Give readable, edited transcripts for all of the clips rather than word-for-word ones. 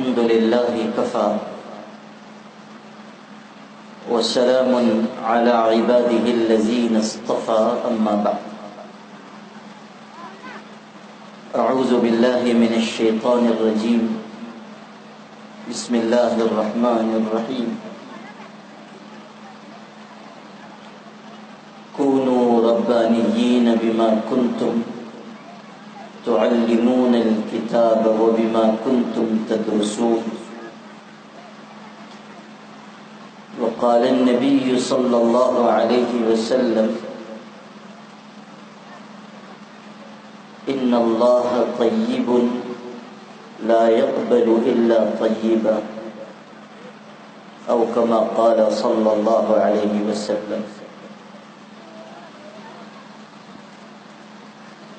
الحمد لله كفى وسلام على عباده الذين اصطفى أما بعد أعوذ بالله من الشيطان الرجيم بسم الله الرحمن الرحيم كونوا ربانيين بما كنتم تعلمون الكتاب وبما كنتم تدرسون وقال النبي صلى الله عليه وسلم إن الله طيب لا يقبل إلا طيبا أو كما قال صلى الله عليه وسلم.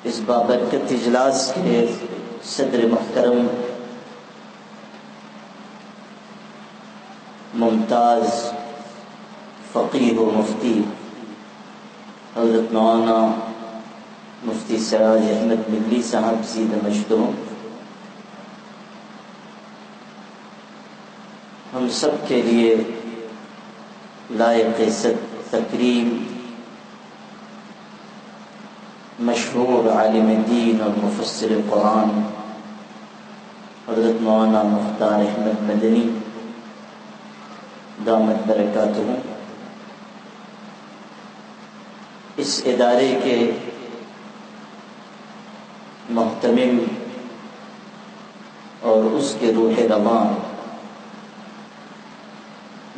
اس بابرکت اجلاس کے صدر محترم ممتاز فقیہ و مفتی حضرت مولانا مفتی سراج احمد ملی صاحب زید مجدہ، ہم سب کے لیے لائق عزت تکریم مشہور عالم دین اور مفسر قرآن حضرت مولانا مختار احمد مدنی دامت برکاتہ اس ادارے کے محتمم اور اس کے روح رواں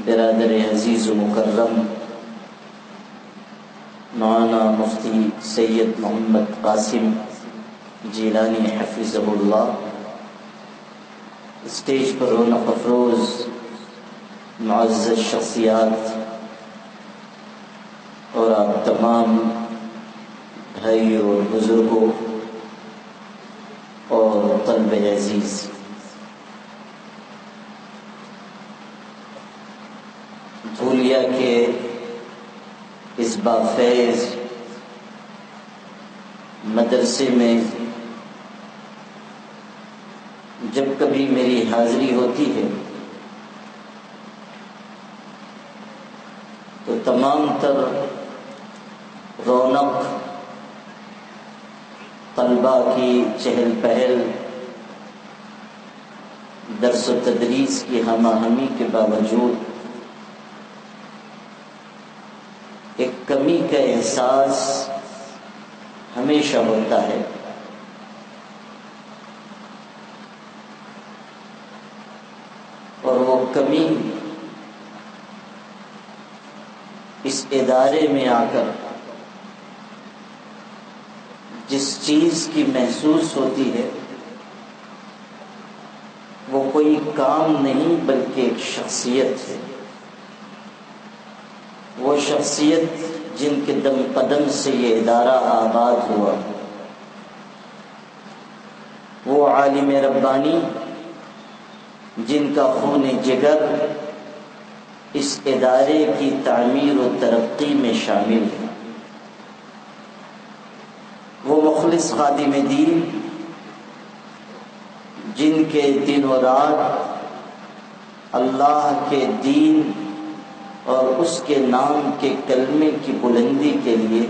برادر عزیز و مکرم مولانا مفتی سید محمد قاسم جیلانی حفظہ اللہ، اسٹیج پر رونق افروز معزز شخصیات اور آپ تمام بھائی اور بزرگوں اور طلب عزیز، دھولیا کے اس بافیض مدرسے میں جب کبھی میری حاضری ہوتی ہے تو تمام تر رونق، طلباء کی چہل پہل، درس و تدریس کی ہمہ ہمی کے باوجود ایک کمی کا احساس ہمیشہ ہوتا ہے، اور وہ کمی اس ادارے میں آ کر جس چیز کی محسوس ہوتی ہے وہ کوئی کام نہیں بلکہ ایک شخصیت ہے. وہ شخصیت جن کے دم قدم سے یہ ادارہ آباد ہوا، وہ عالم ربانی جن کا خون جگر اس ادارے کی تعمیر و ترقی میں شامل ہے، وہ مخلص خادم دین جن کے دن و رات اللہ کے دین اور اس کے نام کے کلمے کی بلندی کے لیے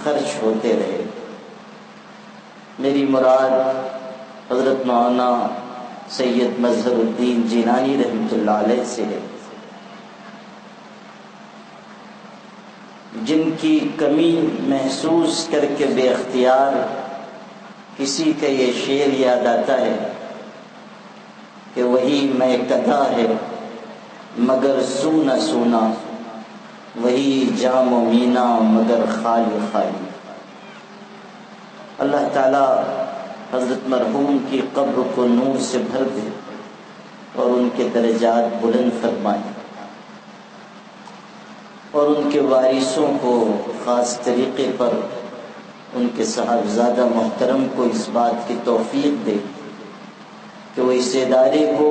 خرچ ہوتے رہے. میری مراد حضرت مولانا سید مظہر الدین جیلانی رحمۃ اللہ علیہ سے ہے، جن کی کمی محسوس کر کے بے اختیار کسی کا یہ شعر یاد آتا ہے کہ وہی میں کدا ہے مگر سونا سونا، وہی جام و مینا مگر خالی خالی. اللہ تعالی حضرت مرحوم کی قبر کو نور سے بھر دے اور ان کے درجات بلند فرمائے، اور ان کے وارثوں کو خاص طریقے پر ان کے صاحبزادہ محترم کو اس بات کی توفیق دے کہ وہ اس ادارے کو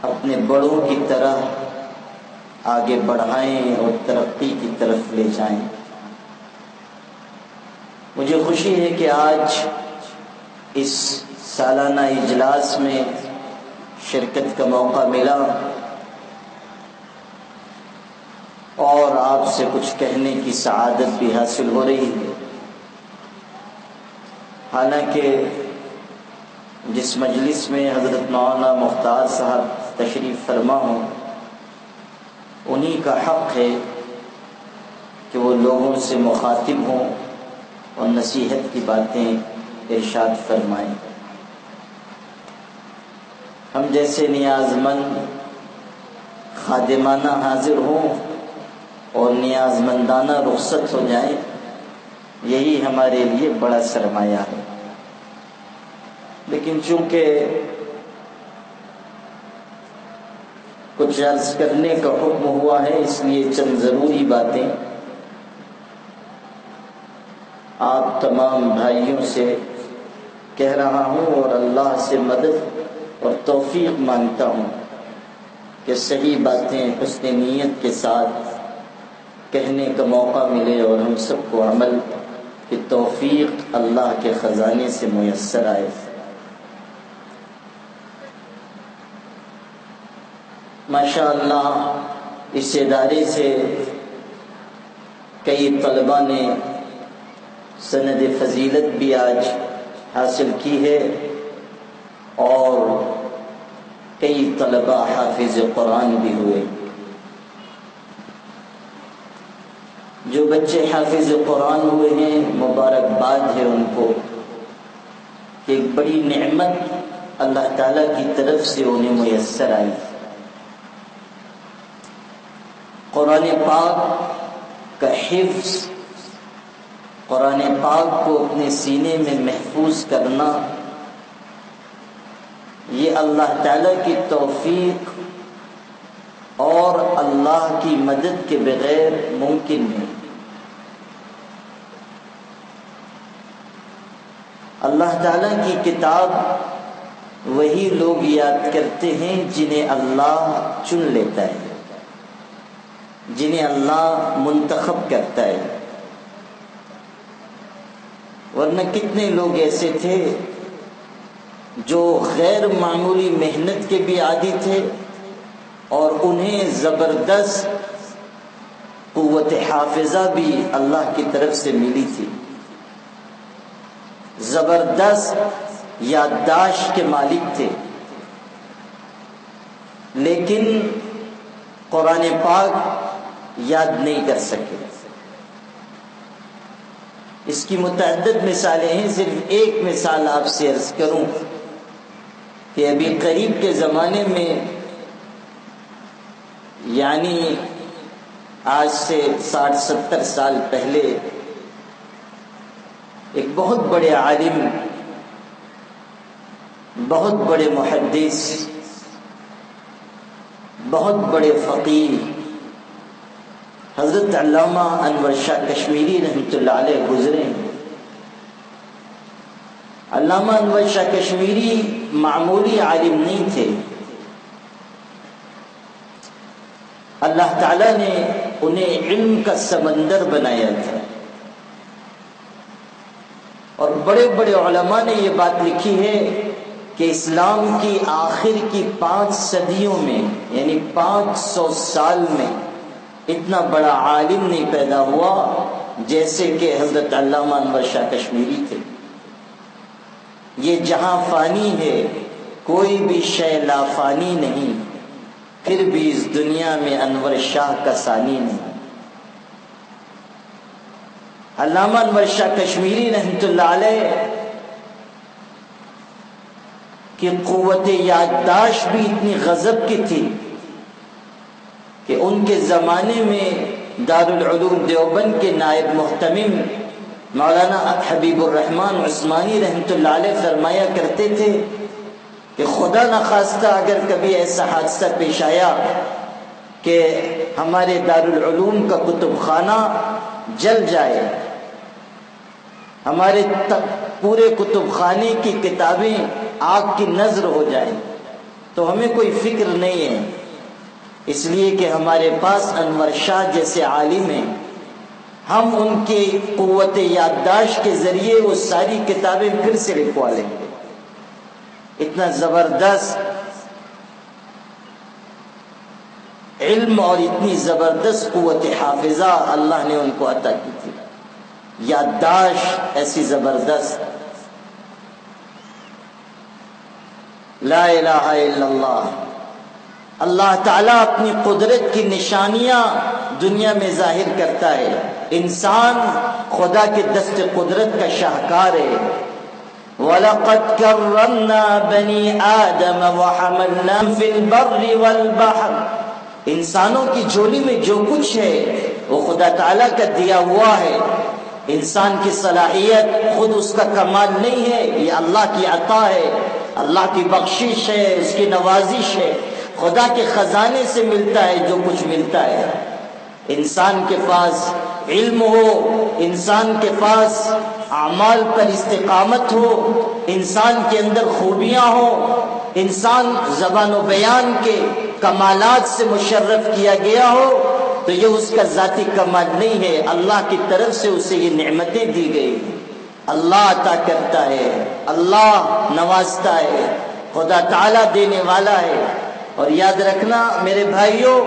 اپنے بڑوں کی طرح آگے بڑھائیں اور ترقی کی طرف لے جائیں. مجھے خوشی ہے کہ آج اس سالانہ اجلاس میں شرکت کا موقع ملا اور آپ سے کچھ کہنے کی سعادت بھی حاصل ہو رہی ہے۔ حالانکہ جس مجلس میں حضرت مولانا مختار صاحب تشریف فرما ہوں، انہی کا حق ہے کہ وہ لوگوں سے مخاطب ہوں اور نصیحت کی باتیں ارشاد فرمائیں۔ ہم جیسے نیاز مند خادمانہ حاضر ہوں اور نیاز مندانہ رخصت ہو جائیں، یہی ہمارے لیے بڑا سرمایہ ہے۔ لیکن چونکہ کچھ عرض کرنے کا حکم ہوا ہے، اس لیے چند ضروری باتیں آپ تمام بھائیوں سے کہہ رہا ہوں اور اللہ سے مدد اور توفیق مانگتا ہوں کہ صحیح باتیں حسن نیت کے ساتھ کہنے کا موقع ملے اور ہم سب کو عمل کی توفیق اللہ کے خزانے سے میسر آئے۔ ماشاء اللہ اس ادارے سے کئی طلباء نے سند فضیلت بھی آج حاصل کی ہے اور کئی طلباء حافظ قرآن بھی ہوئے۔ جو بچے حافظ قرآن ہوئے ہیں مبارکباد ہے ان کو کہ ایک بڑی نعمت اللہ تعالیٰ کی طرف سے انہیں میسر آئی۔ قرآن پاک کا حفظ، قرآن پاک کو اپنے سینے میں محفوظ کرنا، یہ اللہ تعالیٰ کی توفیق اور اللہ کی مدد کے بغیر ممکن نہیں۔ اللہ تعالیٰ کی کتاب وہی لوگ یاد کرتے ہیں جنہیں اللہ چن لیتا ہے، جنہیں اللہ منتخب کرتا ہے۔ ورنہ کتنے لوگ ایسے تھے جو غیر معمولی محنت کے بھی عادی تھے اور انہیں زبردست قوت حافظہ بھی اللہ کی طرف سے ملی تھی، زبردست یادداشت کے مالک تھے، لیکن قرآن پاک یاد نہیں کر سکے۔ اس کی متعدد مثالیں ہیں، صرف ایک مثال آپ سے عرض کروں کہ ابھی قریب کے زمانے میں، یعنی آج سے 60-70 سال پہلے، ایک بہت بڑے عالم، بہت بڑے محدث، بہت بڑے فقیہ حضرت علامہ انور شاہ کشمیری رحمۃ اللہ علیہ گزرے۔ علامہ انور شاہ کشمیری معمولی عالم نہیں تھے، اللہ تعالیٰ نے انہیں علم کا سمندر بنایا تھا، اور بڑے بڑے علماء نے یہ بات لکھی ہے کہ اسلام کی آخر کی 5 صدیوں میں، یعنی 500 سال میں، اتنا بڑا عالم نہیں پیدا ہوا جیسے کہ حضرت علامہ انور شاہ کشمیری تھے۔ یہ جہاں فانی ہے کوئی بھی شے لا فانی نہیں، پھر بھی اس دنیا میں انور شاہ کا ثانی نہیں۔ علامہ انور شاہ کشمیری رحمۃ اللہ علیہ کی قوت یادداشت بھی اتنی غضب کی تھی کہ ان کے زمانے میں دارالعلوم دیوبند کے نائب محتمم مولانا حبیب الرحمن عثمانی رحمۃ اللہ علیہ فرمایا کرتے تھے کہ خدا نخواستہ اگر کبھی ایسا حادثہ پیش آیا کہ ہمارے دارالعلوم کا کتب خانہ جل جائے، ہمارے پورے کتب خانے کی کتابیں آگ کی نذر ہو جائیں، تو ہمیں کوئی فکر نہیں ہے، اس لیے کہ ہمارے پاس انور شاہ جیسے عالم ہیں، ہم ان کی قوت یادداشت کے ذریعے وہ ساری کتابیں پھر سے لکھوا لیں گے۔ اتنا زبردست علم اور اتنی زبردست قوت حافظہ اللہ نے ان کو عطا کی تھی، یادداشت ایسی زبردست. لا الہ الا اللہ. اللہ تعالیٰ اپنی قدرت کی نشانیاں دنیا میں ظاہر کرتا ہے. انسان خدا کے دست قدرت کا شاہکار ہے. وَلَقَدْ كَرَّمْنَا بَنِي آدَمَ وَحَمَلْنَاهُمْ فِي الْبَرِّ وَالْبَحْرِ. انسانوں کی جھولی میں جو کچھ ہے وہ خدا تعالیٰ کا دیا ہوا ہے. انسان کی صلاحیت خود اس کا کمال نہیں ہے، یہ اللہ کی عطا ہے، اللہ کی بخشش ہے، اس کی نوازش ہے. خدا کے خزانے سے ملتا ہے جو کچھ ملتا ہے. انسان کے پاس علم ہو، انسان کے پاس اعمال پر استقامت ہو، انسان کے اندر خوبیاں ہوں، انسان زبان و بیان کے کمالات سے مشرف کیا گیا ہو، تو یہ اس کا ذاتی کمال نہیں ہے، اللہ کی طرف سے اسے یہ نعمتیں دی گئی. اللہ عطا کرتا ہے، اللہ نوازتا ہے، خدا تعالیٰ دینے والا ہے. اور یاد رکھنا میرے بھائیوں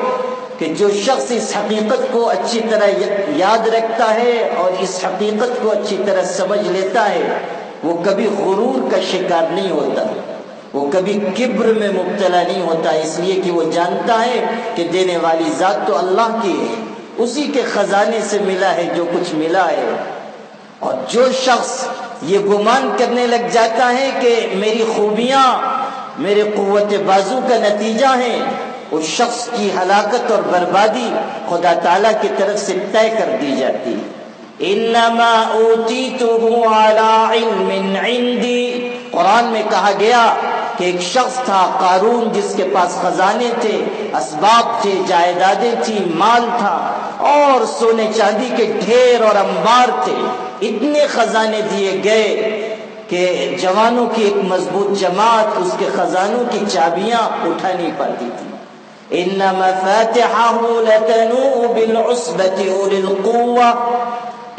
کہ جو شخص اس حقیقت کو اچھی طرح یاد رکھتا ہے اور اس حقیقت کو اچھی طرح سمجھ لیتا ہے، وہ کبھی غرور کا شکار نہیں ہوتا، وہ کبھی کبر میں مبتلا نہیں ہوتا، اس لیے کہ وہ جانتا ہے کہ دینے والی ذات تو اللہ کی ہے، اسی کے خزانے سے ملا ہے جو کچھ ملا ہے. اور جو شخص یہ گمان کرنے لگ جاتا ہے کہ میری خوبیاں میرے قوت بازو کا نتیجہ ہیں، اس شخص کی ہلاکت اور بربادی خدا تعالیٰ کی طرف سے طے کر دی جاتی. انما اوتیتہ علی علم عندی. قرآن میں کہا گیا کہ ایک شخص تھا قارون، جس کے پاس خزانے تھے، اسباب تھے، جائیدادیں تھی، مال تھا اور سونے چاندی کے ڈھیر اور انبار تھے. اتنے خزانے دیے گئے کہ جوانوں کی ایک مضبوط جماعت اس کے خزانوں کی چابیاں اٹھا نہیں پاتی تھی. ان مفاتحه لتنوء بالعصبة اولي القوة.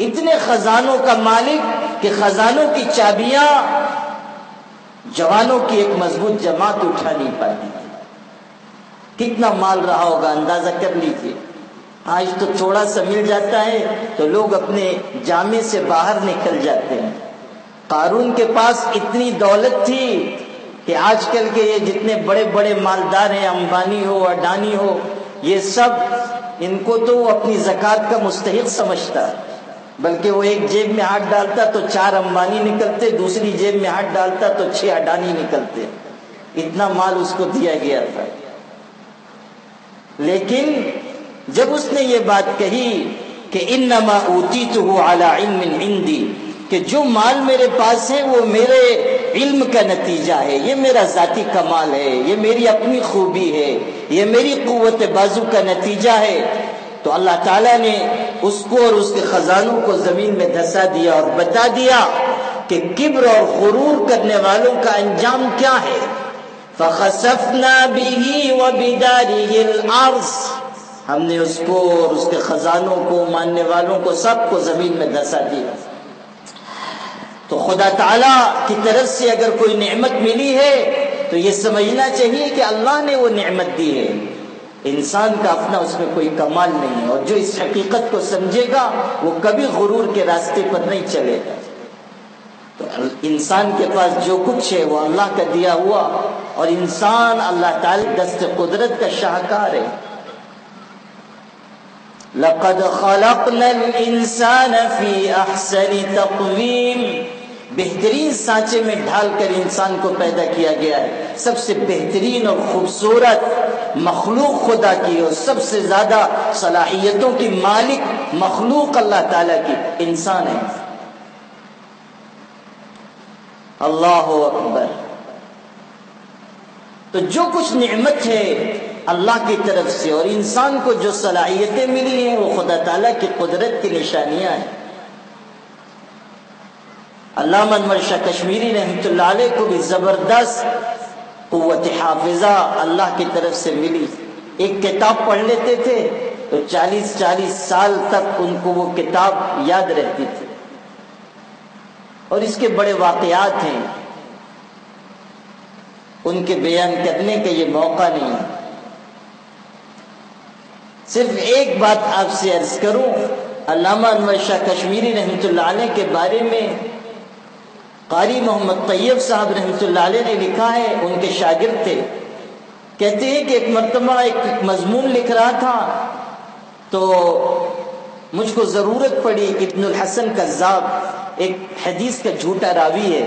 اتنے خزانوں کا مالک کہ خزانوں کی چابیاں جوانوں کی ایک مضبوط جماعت اٹھا نہیں پاتی تھی. کتنا مال رہا ہوگا اندازہ کر لیجیے. آج تو تھوڑا سا مل جاتا ہے تو لوگ اپنے جامے سے باہر نکل جاتے ہیں. قارون کے پاس اتنی دولت تھی کہ آج کل کے یہ جتنے بڑے بڑے مالدار ہیں، امبانی ہو، اڈانی ہو، یہ سب ان کو تو وہ اپنی زکوٰۃ کا مستحق سمجھتا، بلکہ وہ ایک جیب میں ہاتھ ڈالتا تو 4 امبانی نکلتے، دوسری جیب میں ہاتھ ڈالتا تو 6 اڈانی نکلتے. اتنا مال اس کو دیا گیا تھا. لیکن جب اس نے یہ بات کہی کہ انما اوتیتہ علی علم عندی، کہ جو مال میرے پاس ہے وہ میرے علم کا نتیجہ ہے، یہ میرا ذاتی کمال ہے، یہ میری اپنی خوبی ہے، یہ میری قوت بازو کا نتیجہ ہے، تو اللہ تعالیٰ نے اس کو اور اس کے خزانوں کو زمین میں دھسا دیا اور بتا دیا کہ کبر اور غرور کرنے والوں کا انجام کیا ہے. فَخَسَفْنَا بِهِ وَبِدَارِهِ الْأَرْضِ. ہم نے اس کو اور اس کے خزانوں کو، ماننے والوں کو، سب کو زمین میں دھسا دیا. تو خدا تعالیٰ کی طرف سے اگر کوئی نعمت ملی ہے تو یہ سمجھنا چاہیے کہ اللہ نے وہ نعمت دی ہے، انسان کا اپنا اس میں کوئی کمال نہیں ہے. اور جو اس حقیقت کو سمجھے گا وہ کبھی غرور کے راستے پر نہیں چلے گا. تو انسان کے پاس جو کچھ ہے وہ اللہ کا دیا ہوا، اور انسان اللہ تعالی دست قدرت کا شاہکار ہے. لَقَدْ خَلَقْنَا الْإِنسَانَ فِي أَحْسَنِ تَقْوِيمٍ. بہترین سانچے میں ڈھال کر انسان کو پیدا کیا گیا ہے. سب سے بہترین اور خوبصورت مخلوق خدا کی اور سب سے زیادہ صلاحیتوں کی مالک مخلوق اللہ تعالیٰ کی انسان ہے. اللہ اکبر. تو جو کچھ نعمت ہے اللہ کی طرف سے، اور انسان کو جو صلاحیتیں ملی ہیں وہ خدا تعالیٰ کی قدرت کی نشانیاں ہیں. علامہ انور شاہ کشمیری رحمۃ اللہ علیہ کو بھی زبردست قوت حافظہ اللہ کی طرف سے ملی. ایک کتاب پڑھ لیتے تھے تو 40 سال تک ان کو وہ کتاب یاد رہتی تھی. اور اس کے بڑے واقعات ہیں. ان کے بیان کرنے کا یہ موقع نہیں. صرف ایک بات آپ سے عرض کروں، علامہ انور شاہ کشمیری رحمۃ اللہ علیہ کے بارے میں قاری محمد طیب صاحب رحمۃ اللہ علیہ نے لکھا ہے، ان کے شاگرد تھے. کہتے ہیں کہ ایک مرتبہ ایک مضمون لکھ رہا تھا تو مجھ کو ضرورت پڑی. ابن الحسن کذاب ایک حدیث کا جھوٹا راوی ہے،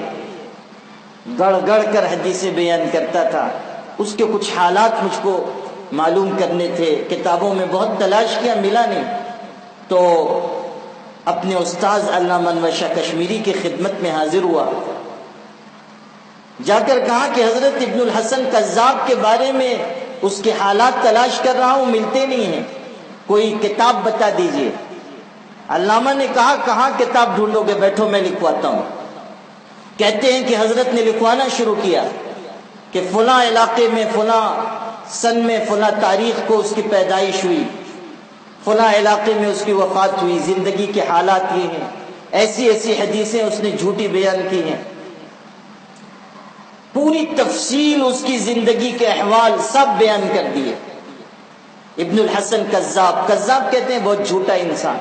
گڑ گڑ کر حدیثیں بیان کرتا تھا. اس کے کچھ حالات مجھ کو معلوم کرنے تھے، کتابوں میں بہت تلاش کیا، ملا نہیں. تو اپنے استاذ علامہ انور شاہ کشمیری کی خدمت میں حاضر ہوا. جا کر کہا کہ حضرت ابن الحسن کذاب کے بارے میں اس کے حالات تلاش کر رہا ہوں، ملتے نہیں ہیں، کوئی کتاب بتا دیجئے. علامہ نے کہا کہاں کتاب ڈھونڈو گے، بیٹھو میں لکھواتا ہوں. کہتے ہیں کہ حضرت نے لکھوانا شروع کیا کہ فلاں علاقے میں فلاں سن میں فلاں تاریخ کو اس کی پیدائش ہوئی، فلاں علاقے میں اس کی وفات ہوئی، زندگی کے حالات یہ ہیں، ایسی ایسی حدیثیں اس نے جھوٹی بیان کی ہیں. پوری تفصیل اس کی زندگی کے احوال سب بیان کر دیے. ابن الحسن کذاب، کذاب کہتے ہیں بہت جھوٹا انسان،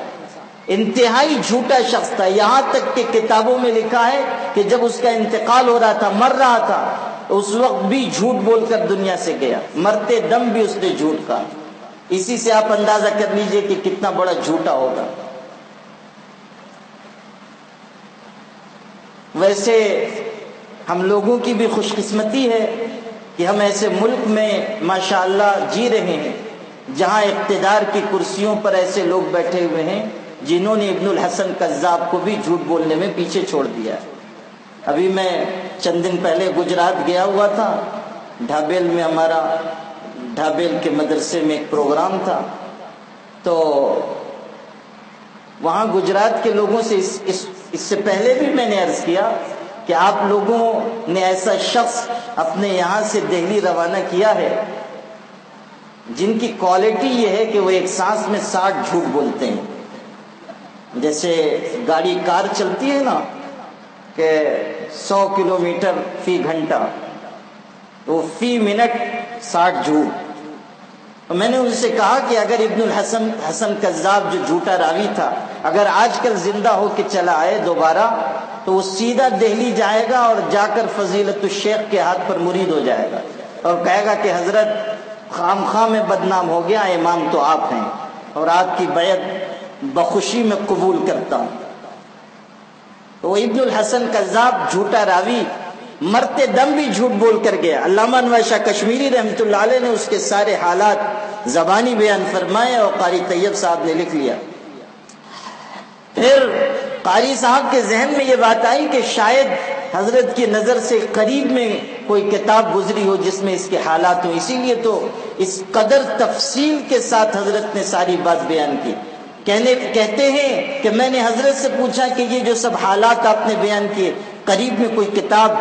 انتہائی جھوٹا شخص تھا. یہاں تک کہ کتابوں میں لکھا ہے کہ جب اس کا انتقال ہو رہا تھا، مر رہا تھا، اس وقت بھی جھوٹ بول کر دنیا سے گیا، مرتے دم بھی اس نے جھوٹ کہا. اسی سے آپ اندازہ کر لیجئے کہ کتنا بڑا جھوٹا ہوگا. ویسے ہم لوگوں کی بھی خوش قسمتی ہے کہ ہم ایسے ملک میں ماشاءاللہ جی رہے ہیں جہاں اقتدار کی کرسیوں پر ایسے لوگ بیٹھے ہوئے ہیں جنہوں نے ابن الحسن کذاب کو بھی جھوٹ بولنے میں پیچھے چھوڑ دیا. ابھی میں چند دن پہلے گجرات گیا ہوا تھا، ڈھابیل میں ہمارا ڈھابیل کے مدرسے میں ایک پروگرام تھا. تو وہاں گجرات کے لوگوں سے اس سے پہلے بھی میں نے عرض کیا کہ آپ لوگوں نے ایسا شخص اپنے یہاں سے دہلی روانہ کیا ہے جن کی کوالٹی یہ ہے کہ وہ ایک سانس میں 60 جھوٹ بولتے ہیں. جیسے گاڑی کار چلتی ہے نا کہ 100 کلومیٹر فی گھنٹہ، وہ فی منٹ 60 جھوٹ. میں نے ان سے کہا کہ اگر ابن الحسن کذاب جو جھوٹا راوی تھا اگر آج کل زندہ ہو کے چلا آئے دوبارہ تو وہ سیدھا دہلی جائے گا اور جا کر فضیلت الشیخ کے ہاتھ پر مرید ہو جائے گا اور کہے گا کہ حضرت خام خواہ میں بدنام ہو گیا، امام تو آپ ہیں اور آپ کی بیعت بخوشی میں قبول کرتا ہوں. تو ابن الحسن کذاب جھوٹا راوی مرتے دم بھی جھوٹ بول کر گیا. علامہ انور شاہ کشمیری رحمۃ اللہ علیہ نے اس کے سارے حالات زبانی بیان فرمائے اور قاری طیب صاحب نے لکھ لیا. پھر قاری صاحب کے ذہن میں یہ بات آئی کہ شاید حضرت کی نظر سے قریب میں کوئی کتاب گزری ہو جس میں اس کے حالات ہوں، اسی لیے تو اس قدر تفصیل کے ساتھ حضرت نے ساری بات بیان کی. کہتے ہیں کہ میں نے حضرت سے پوچھا کہ یہ جو سب حالات آپ نے بیان کیے قریب میں کوئی کتاب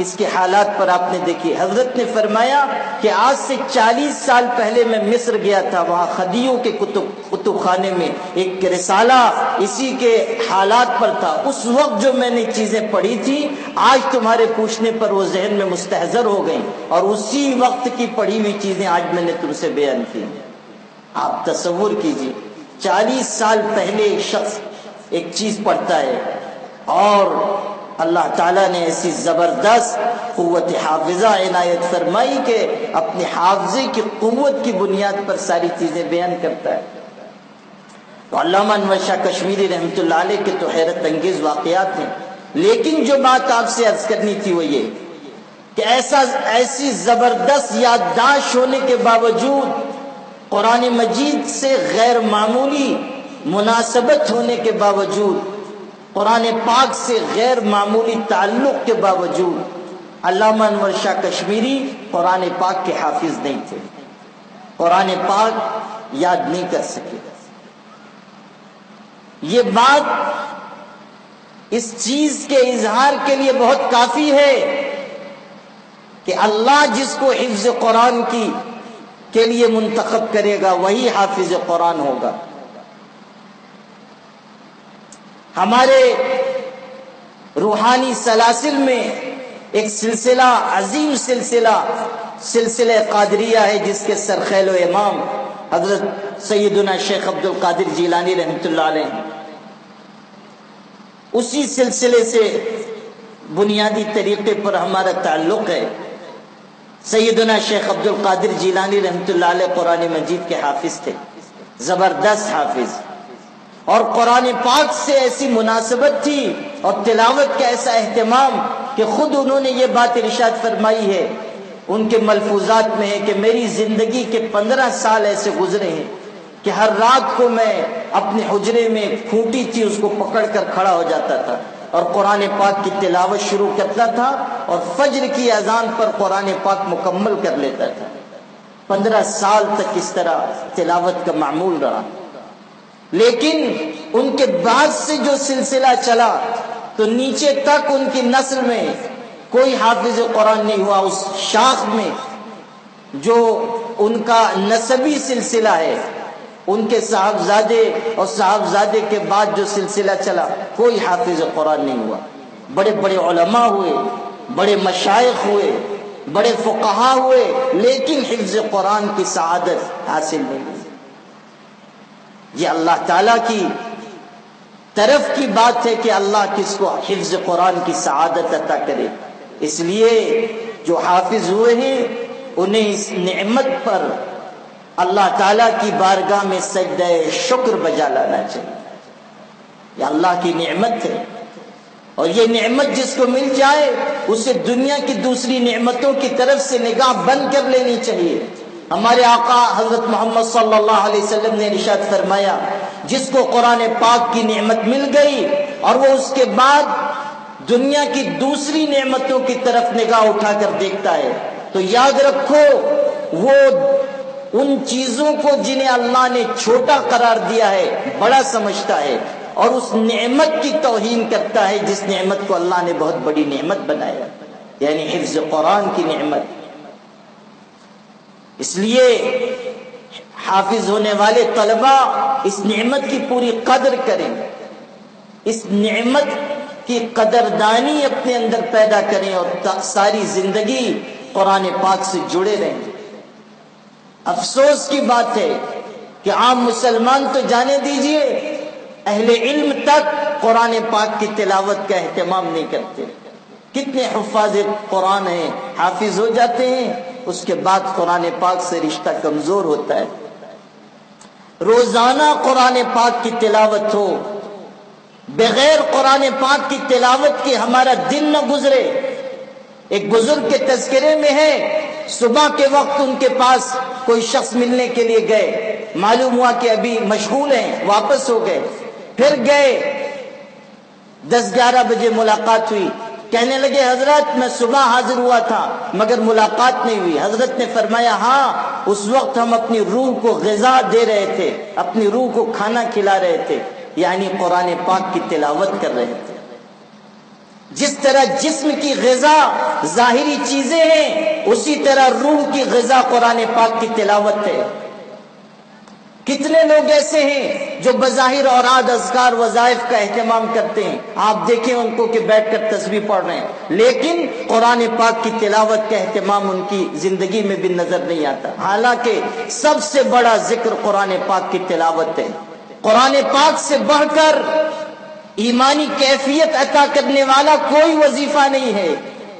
اس کے حالات پر آپ نے دیکھی؟ حضرت نے فرمایا کہ آج سے 40 سال پہلے میں مصر گیا تھا، وہاں خدیوں کے کتب خانے میں ایک رسالہ اسی کے حالات پر تھا. اس وقت جو میں نے چیزیں پڑھی تھی آج تمہارے پوچھنے پر وہ ذہن میں مستحضر ہو گئیں اور اسی وقت کی پڑھی ہوئی چیزیں آج میں نے تم سے بیان کی. آپ تصور کیجیے 40 سال پہلے ایک شخص ایک چیز پڑھتا ہے اور اللہ تعالیٰ نے ایسی زبردست قوت حافظہ عنایت فرمائی کہ اپنے حافظے کی قوت کی بنیاد پر ساری چیزیں بیان کرتا ہے. تو علامہ انور شاہ کشمیری رحمۃ اللہ علیہ کے تو حیرت انگیز واقعات ہیں، لیکن جو بات آپ سے عرض کرنی تھی وہ یہ کہ ایسی زبردست یادداشت ہونے کے باوجود، قرآن مجید سے غیر معمولی مناسبت ہونے کے باوجود، قرآن پاک سے غیر معمولی تعلق کے باوجود علامہ انور شاہ کشمیری قرآن پاک کے حافظ نہیں تھے، قرآن پاک یاد نہیں کر سکے. یہ بات اس چیز کے اظہار کے لیے بہت کافی ہے کہ اللہ جس کو حفظ قرآن کے لیے منتخب کرے گا وہی حافظ قرآن ہوگا. ہمارے روحانی سلاسل میں ایک سلسلہ عظیم سلسلہ قادریہ ہے جس کے سرخیل و امام حضرت سیدنا شیخ عبد القادر جیلانی رحمۃ اللہ علیہ، اسی سلسلے سے بنیادی طریقے پر ہمارا تعلق ہے۔ سیدنا شیخ عبد القادر جیلانی رحمۃ اللہ علیہ قرآن مجید کے حافظ تھے، زبردست حافظ، اور قرآن پاک سے ایسی مناسبت تھی اور تلاوت کا ایسا اہتمام کہ خود انہوں نے یہ بات ارشاد فرمائی ہے، ان کے ملفوظات میں ہے کہ میری زندگی کے 15 سال ایسے گزرے ہیں کہ ہر رات کو میں اپنے حجرے میں کھوٹی تھی اس کو پکڑ کر کھڑا ہو جاتا تھا اور قرآن پاک کی تلاوت شروع کرتا تھا اور فجر کی اذان پر قرآن پاک مکمل کر لیتا تھا۔ 15 سال تک اس طرح تلاوت کا معمول رہا، لیکن ان کے بعد سے جو سلسلہ چلا تو نیچے تک ان کی نسل میں کوئی حافظ قرآن نہیں ہوا۔ اس شاخ میں جو ان کا نسبی سلسلہ ہے، ان کے صاحبزادے اور صاحبزادے کے بعد جو سلسلہ چلا، کوئی حافظ قرآن نہیں ہوا۔ بڑے بڑے علماء ہوئے، بڑے مشائخ ہوئے، بڑے فقہاء ہوئے، لیکن حفظ قرآن کی سعادت حاصل نہیں ہوئی۔ یہ اللہ تعالیٰ کی طرف کی بات ہے کہ اللہ کس کو حفظ قرآن کی سعادت عطا کرے۔ اس لیے جو حافظ ہوئے ہیں انہیں اس نعمت پر اللہ تعالیٰ کی بارگاہ میں سجدہ شکر بجا لانا چاہیے۔ یہ اللہ کی نعمت ہے، اور یہ نعمت جس کو مل جائے اسے دنیا کی دوسری نعمتوں کی طرف سے نگاہ بند کر لینی چاہیے۔ ہمارے آقا حضرت محمد صلی اللہ علیہ وسلم نے ارشاد فرمایا، جس کو قرآن پاک کی نعمت مل گئی اور وہ اس کے بعد دنیا کی دوسری نعمتوں کی طرف نگاہ اٹھا کر دیکھتا ہے تو یاد رکھو وہ ان چیزوں کو جنہیں اللہ نے چھوٹا قرار دیا ہے بڑا سمجھتا ہے، اور اس نعمت کی توہین کرتا ہے جس نعمت کو اللہ نے بہت بڑی نعمت بنایا، یعنی حفظ قرآن کی نعمت۔ اس لیے حافظ ہونے والے طلبہ اس نعمت کی پوری قدر کریں، اس نعمت کی قدردانی اپنے اندر پیدا کریں اور ساری زندگی قرآن پاک سے جڑے رہیں۔ افسوس کی بات ہے کہ عام مسلمان تو جانے دیجئے، اہل علم تک قرآن پاک کی تلاوت کا اہتمام نہیں کرتے۔ کتنے حفاظ قرآن ہیں، حافظ ہو جاتے ہیں، اس کے بعد قرآن پاک سے رشتہ کمزور ہوتا ہے۔ روزانہ قرآن پاک کی تلاوت ہو، بغیر قرآن پاک کی تلاوت کے ہمارا دن نہ گزرے۔ ایک بزرگ کے تذکرے میں ہے، صبح کے وقت ان کے پاس کوئی شخص ملنے کے لیے گئے، معلوم ہوا کہ ابھی مشغول ہیں، واپس ہو گئے، پھر گئے 10-11 بجے ملاقات ہوئی، کہنے لگے حضرت میں صبح حاضر ہوا تھا مگر ملاقات نہیں ہوئی۔ حضرت نے فرمایا ہاں اس وقت ہم اپنی روح کو غذا دے رہے تھے، اپنی روح کو کھانا کھلا رہے تھے، یعنی قرآن پاک کی تلاوت کر رہے تھے۔ جس طرح جسم کی غذا ظاہری چیزیں ہیں، اسی طرح روح کی غذا قرآن پاک کی تلاوت ہے۔ کتنے لوگ ایسے ہیں جو بظاہر اوراد اذکار وظائف کا اہتمام کرتے ہیں، آپ دیکھیں ان کو کہ بیٹھ کر تسبیح پڑھ رہے ہیں، لیکن قرآن پاک کی تلاوت کا اہتمام ان کی زندگی میں بھی نظر نہیں آتا، حالانکہ سب سے بڑا ذکر قرآن پاک کی تلاوت ہے۔ قرآن پاک سے بڑھ کر ایمانی کیفیت عطا کرنے والا کوئی وظیفہ نہیں ہے،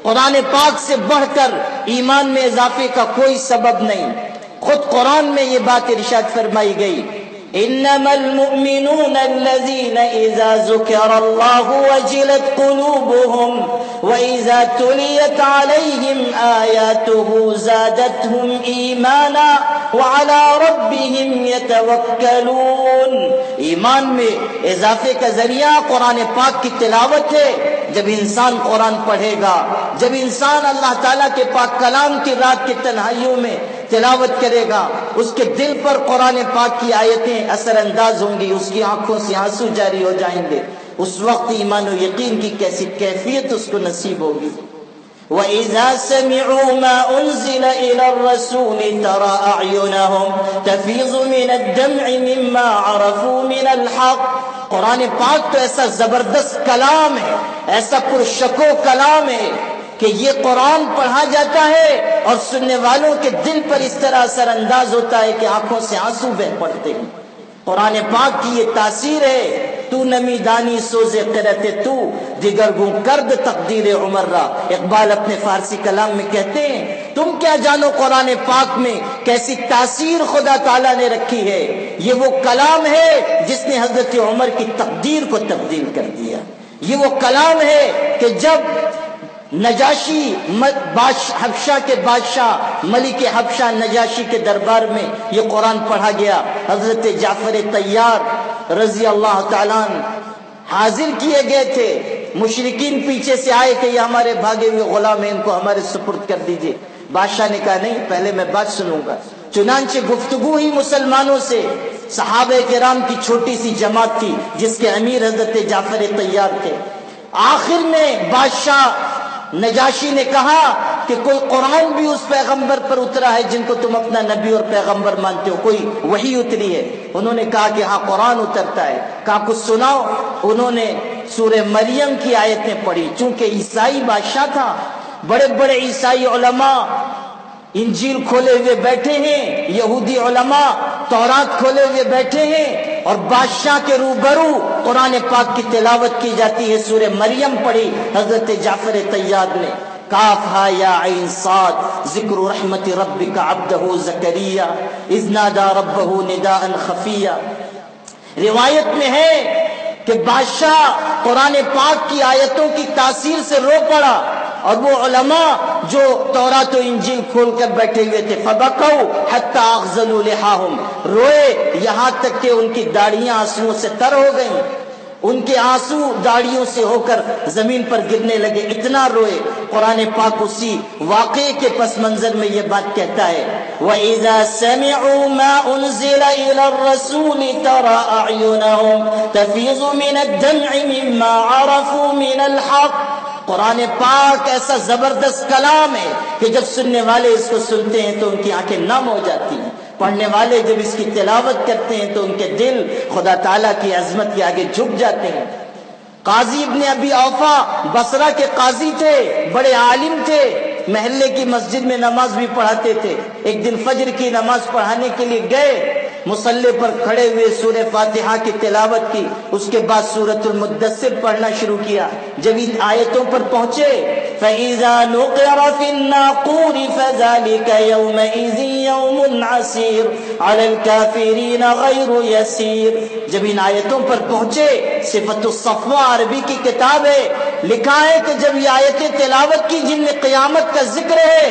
قرآن پاک سے بڑھ کر ایمان میں اضافے کا کوئی سبب نہیں۔ خود قرآن میں یہ بات ارشاد فرمائی گئی، انما المؤمنون الذين اذا ذكر الله وجلت قلوبهم واذا تليت عليهم آياته زادتهم ایمانا وعلى ربهم يتوكلون۔ ایمان میں اضافے کا ذریعہ قرآن پاک کی تلاوت ہے۔ جب انسان قرآن پڑھے گا، جب انسان اللہ تعالیٰ کے پاک کلام کی رات کی تنہائیوں میں تلاوت کرے گا، اس کے دل پر قرآن پاک کی آیتیں اثر انداز ہوں گی، اس کی آنکھوں سے آنسو جاری ہو جائیں گے، اس وقت ایمان و یقین کی کیسی کیفیت اس کو نصیب ہوگی۔ وَإِذَا سَمِعُوا مَا أُنزِلَ إِلَى الرَّسُولِ تَرَى أَعْيُنَهُمْ تَفِيضُ مِنَ الدَّمْعِ مِمَّا عَرَفُوا مِنَ الْحَقِّ۔ قرآن پاک تو ایسا زبردست کلام ہے، ایسا پرشکو کلام ہے کہ یہ قرآن پڑھا جاتا ہے اور سننے والوں کے دل پر اس طرح اثر انداز ہوتا ہے کہ آنکھوں سے آنسو بہ پڑتے ہیں۔ قرآن پاک کی یہ تاثیر ہے۔ تو نمی دانی سوز قرت تو دیگر گوں کرد تقدیر عمر را، اقبال اپنے فارسی کلام میں کہتے ہیں تم کیا جانو قرآن پاک میں کیسی تاثیر خدا تعالیٰ نے رکھی ہے۔ یہ وہ کلام ہے جس نے حضرت عمر کی تقدیر کو تبدیل کر دیا۔ یہ وہ کلام ہے کہ جب نجاشی حبشہ کے بادشاہ ملک حبشہ نجاشی کے دربار میں یہ قرآن پڑھا گیا، حضرت جعفر طیار رضی اللہ تعالیٰ عنہ حاضر کیے گئے تھے۔ مشرکین پیچھے سے آئے کہ یہ ہمارے بھاگے ہوئے غلام ہیں، ان کو ہمارے سپرد کر دیجئے۔ بادشاہ نے کہا نہیں، پہلے میں بات سنوں گا۔ چنانچہ گفتگو ہی مسلمانوں سے، صحابہ کرام کی چھوٹی سی جماعت تھی جس کے امیر حضرت جعفر طیار تھے۔ آخر میں بادشاہ نجاشی نے کہا کہ کوئی قرآن بھی اس پیغمبر پر اترا ہے جن کو تم اپنا نبی اور پیغمبر مانتے ہو، کوئی وحی اتری ہے؟ انہوں نے کہا کہ ہاں قرآن اترتا ہے۔ کہا کچھ سناؤ۔ انہوں نے سورہ مریم کی آیتیں پڑھی۔ چونکہ عیسائی بادشاہ تھا، بڑے بڑے عیسائی علماء انجیل کھولے ہوئے بیٹھے ہیں، یہودی علماء تورات کھولے ہوئے بیٹھے ہیں، اور بادشاہ کے روبرو قرآن پاک کی تلاوت کی جاتی ہے۔ سورہ مریم پڑھی حضرت جعفر طیار نے۔ کاف ہا یا عین صاد ذکر رحمت ربک عبدہ زکریا اذ نادى ربہ نداء خفیا۔ روایت میں ہے کہ بادشاہ قرآن پاک کی آیتوں کی تاثیر سے رو پڑا، اور وہ علماء جو تورات و انجیل کھول کر بیٹھے ہوئے تھے فبکوا حتی اغزلوا لحاہم، روئے یہاں تک کہ ان کی داڑھیاں آنسوؤں سے تر ہو گئیں، ان کے آنسو داڑھیوں سے ہو کر زمین پر گرنے لگے، اتنا روئے۔ قرآن پاک اسی واقعے کے پس منظر میں یہ بات کہتا ہے وَإِذَا سَمِعُوا مَا أُنزِلَ إِلَى الرَّسُولِ تَرَى أَعْيُنَهُمْ تَفِيضُ مِنَ الدَّمْعِ مِمَّا عَرَفُوا مِنَ الْحَقِّ۔ قرآن پاک ایسا زبردست کلام ہے کہ جب سننے والے اس کو سنتے ہیں تو ان کی آنکھیں نم ہو جاتی ہیں، پڑھنے والے جب اس کی تلاوت کرتے ہیں تو ان کے دل خدا تعالیٰ کی عظمت کے آگے جھک جاتے ہیں۔ قاضی ابن ابی اوفا بصرہ کے قاضی تھے، بڑے عالم تھے، محلے کی مسجد میں نماز بھی پڑھاتے تھے۔ ایک دن فجر کی نماز پڑھانے کے لیے گئے، مصلی پر کھڑے ہوئے سورہ فاتحہ کی تلاوت کی، اس کے بعد سورۃ المدثر پڑھنا شروع کیا۔ جب ان آیتوں پر پہنچے فَإِذَا نُقِرَ فِي النَّاقُورِ فَذَلِكَ يَوْمَئِذٍ يَوْمٌ عَسِيرٌ عَلَى الْكَافِرِينَ غَيْرُ يَسِيرٌ۔ جب ان آیتوں پر پہنچے، صفت الصفوہ عربی کی کتاب ہے، لکھا ہے کہ جب یہ آیتیں تلاوت کی جن میں قیامت کا ذکر ہے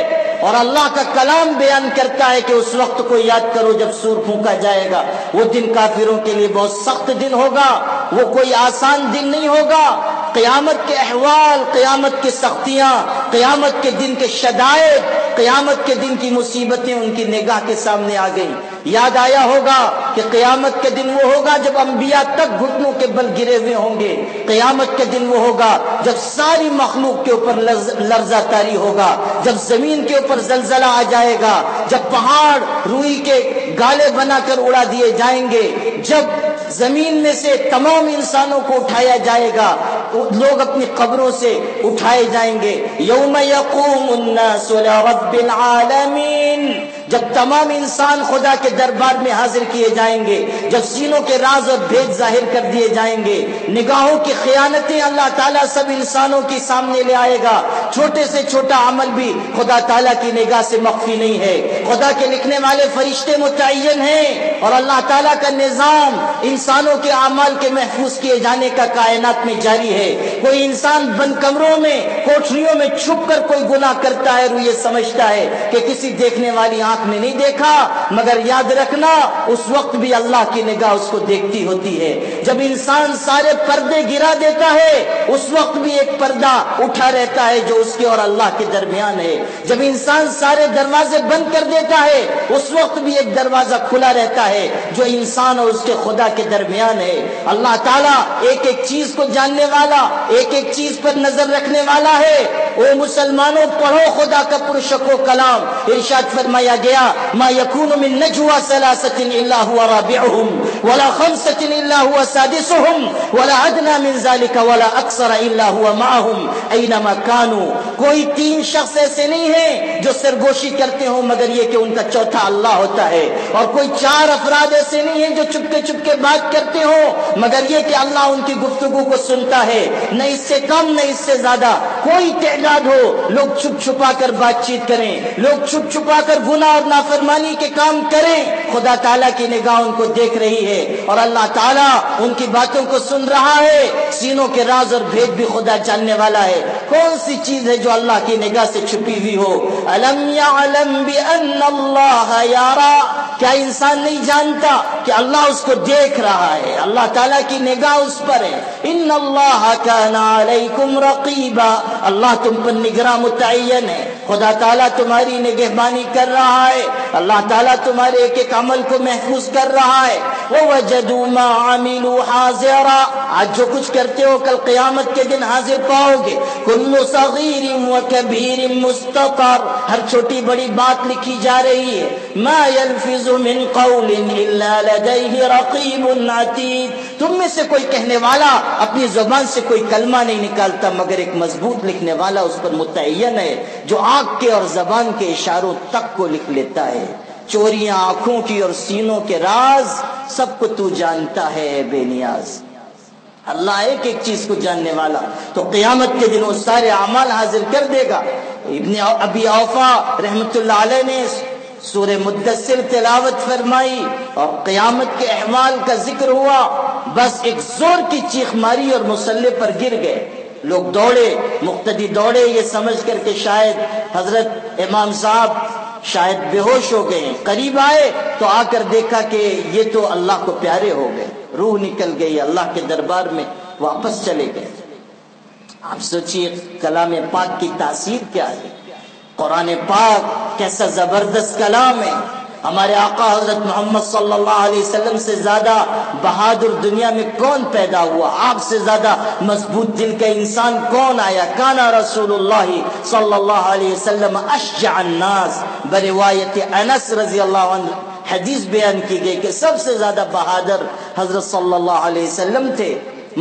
اور اللہ کا کلام بیان کرتا ہے کہ اس وقت کو یاد کرو جب سور پھونکا جائے گا، وہ دن کافروں کے لیے بہت سخت دن ہوگا، وہ کوئی آسان دن نہیں ہوگا۔ قیامت کے احوال، قیامت کی سختیاں، قیامت کے دن کے شدائد، قیامت کے دن کی مصیبتیں ان کی نگاہ کے سامنے آ گئیں۔ یاد آیا ہوگا کہ قیامت کے دن وہ ہوگا جب انبیاء تک گھٹنوں کے بل گرے ہوئے ہوں گے، قیامت کے دن وہ ہوگا جب ساری مخلوق کے اوپر لرزہ طاری ہوگا، جب زمین کے اوپر زلزلہ آ جائے گا، جب پہاڑ روئی کے گالے بنا کر اڑا دیے جائیں گے، جب زمین میں سے تمام انسانوں کو اٹھایا جائے گا، لوگ اپنی قبروں سے اٹھائے جائیں گے۔ یوم یقوم الناس لرب العالمین، جب تمام انسان خدا کے دربار میں حاضر کیے جائیں گے، جب سینوں کے راز اور بھید ظاہر کر دیے جائیں گے، نگاہوں کی خیانتیں اللہ تعالیٰ سب انسانوں کے سامنے لے آئے گا، چھوٹے سے چھوٹا عمل بھی خدا تعالیٰ کی نگاہ سے مخفی نہیں ہے۔ خدا کے لکھنے والے فرشتے متعین ہیں اور اللہ تعالیٰ کا نظام انسانوں کے اعمال کے محفوظ کیے جانے کا کائنات میں جاری ہے۔ کوئی انسان بند کمروں میں، کوٹریوں میں چھپ کر کوئی گناہ کرتا ہے اور یہ سمجھتا ہے کہ کسی دیکھنے والی آنکھ نے نہیں دیکھا، مگر یاد رکھنا اس وقت بھی اللہ کی نگاہ اس کو دیکھتی ہوتی ہے۔ جب انسان سارے پردے گرا دیتا ہے اس وقت بھی ایک پردہ اٹھا رہتا ہے جو اس کے اور اللہ کے درمیان ہے۔ جب انسان سارے دروازے بند کر دیتا ہے اس وقت بھی ایک دروازہ کھلا رہتا ہے جو انسان اور اس کے خدا کے درمیان ہے۔ اللہ تعالیٰ ایک ایک چیز کو جاننے والا، ایک ایک چیز پر نظر رکھنے والا ہے۔ او مسلمانوں، پڑھو خدا کا پرشک و کلام۔ ارشاد فرمایا گیا ما یکون من نجوى ثلاثة الا هو رابعهم ولا خمسة الا هو سادسهم ولا ادنى من ذلك ولا اکثر الا هو معهم اینما كانوا۔ کوئی تین شخص ایسے نہیں ہیں جو سرگوشی کرتے ہوں مگر یہ کہ ان کا چوتھا اللہ ہوتا ہے، اور کوئی چار افراد ایسے نہیں ہیں جو چپکے بات کرتے ہوں مگر یہ کہ اللہ ان کی گفتگو کو سنتا ہے، نہ اس سے کم نہ اس سے زیادہ۔ کوئی تعداد ہو، لوگ چھپا کر بات چیت کریں، لوگ چھپا کر گناہ اور نافرمانی کے کام کریں، خدا تعالیٰ کی نگاہ ان کو دیکھ رہی ہے اور اللہ تعالیٰ ان کی باتوں کو سن رہا ہے۔ سینوں کے راز اور بھید بھی خدا جاننے والا ہے۔ کون سی چیز ہے جو اللہ کی نگاہ سے چھپی ہوئی ہو؟ الم یعلم بان اللہ یرا، کیا انسان نہیں جانتا کہ اللہ اس کو دیکھ رہا ہے؟ اللہ تعالیٰ کی نگاہ اس پر ہے۔ ان اللہ کان علیکم رقیبا، اللہ تم پر نگراں متعین ہے، خدا تعالیٰ تمہاری نگہبانی کر رہا ہے، اللہ تعالیٰ تمہارے ایک ایک عمل کو محفوظ کر رہا ہے۔ ووجدوا ما عملوا حاضرا، آج جو کچھ کرتے ہو کل قیامت کے دن حاضر پاؤ گے۔ کل صغیر وکبیر مستطر، ہر چھوٹی بڑی بات لکھی جا رہی ہے۔ ما یلفظ من قول الا لدیہ رقیب عتید، تم میں سے کوئی کہنے والا اپنی زبان سے کوئی کلمہ نہیں نکالتا مگر ایک مضبوط لکھنے والا اس پر متعین ہے جو آنکھ کے اور زبان کے اشاروں تک کو لکھ لیتا ہے۔ چوریاں آنکھوں کی اور سینوں کے راز سب کو تو جانتا ہے اے بے نیاز۔ اللہ ایک ایک چیز کو جاننے والا، تو قیامت کے دن وہ سارے اعمال حاضر کر دے گا۔ ابن ابی اوفا رحمت اللہ علیہ نے سورہ مدثر تلاوت فرمائی اور قیامت کے احوال کا ذکر ہوا، بس ایک زور کی چیخ ماری اور مصلی پر گر گئے۔ لوگ دوڑے، مقتدی دوڑے یہ سمجھ کر کہ شاید حضرت امام صاحب شاید بے ہوش ہو گئے، قریب آئے تو آ کر دیکھا کہ یہ تو اللہ کو پیارے ہو گئے، روح نکل گئی، اللہ کے دربار میں واپس چلے گئے۔ آپ سوچئے کلام پاک کی تاثیر کیا ہے، قرآن پاک کیسا زبردست کلام ہے۔ ہمارے آقا حضرت محمد صلی اللہ علیہ وسلم سے زیادہ بہادر دنیا میں کون پیدا ہوا؟ آپ سے زیادہ مضبوط دل کا انسان کون آیا؟ کانا رسول اللہ صلی اللہ علیہ وسلم اشجع الناس، بروایت انس رضی اللہ عنہ حدیث بیان کی گئی کہ سب سے زیادہ بہادر حضرت صلی اللہ علیہ وسلم تھے،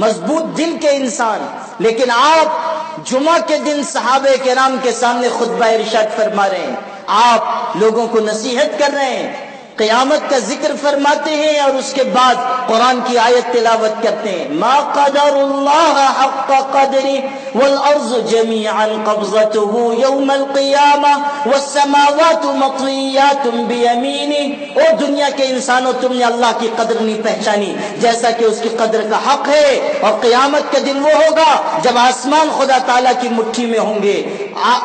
مضبوط دل کے انسان۔ لیکن آپ جمعہ کے دن صحابہ کرام کے سامنے خطبہ ارشاد فرما رہے ہیں، آپ لوگوں کو نصیحت کر رہے ہیں، قیامت کا ذکر فرماتے ہیں اور اس کے بعد قرآن کی آیت تلاوت کرتے ہیں۔ ما قدر اللہ حق قدرہ والارض جمیعا قبضته یوم القیامہ والسماوات مطویات بیمینہ۔ او دنیا کے انسانوں، تم نے اللہ کی قدر نہیں پہچانی جیسا کہ اس کی قدر کا حق ہے، اور قیامت کا دن وہ ہوگا جب آسمان خدا تعالیٰ کی مٹھی میں ہوں گے،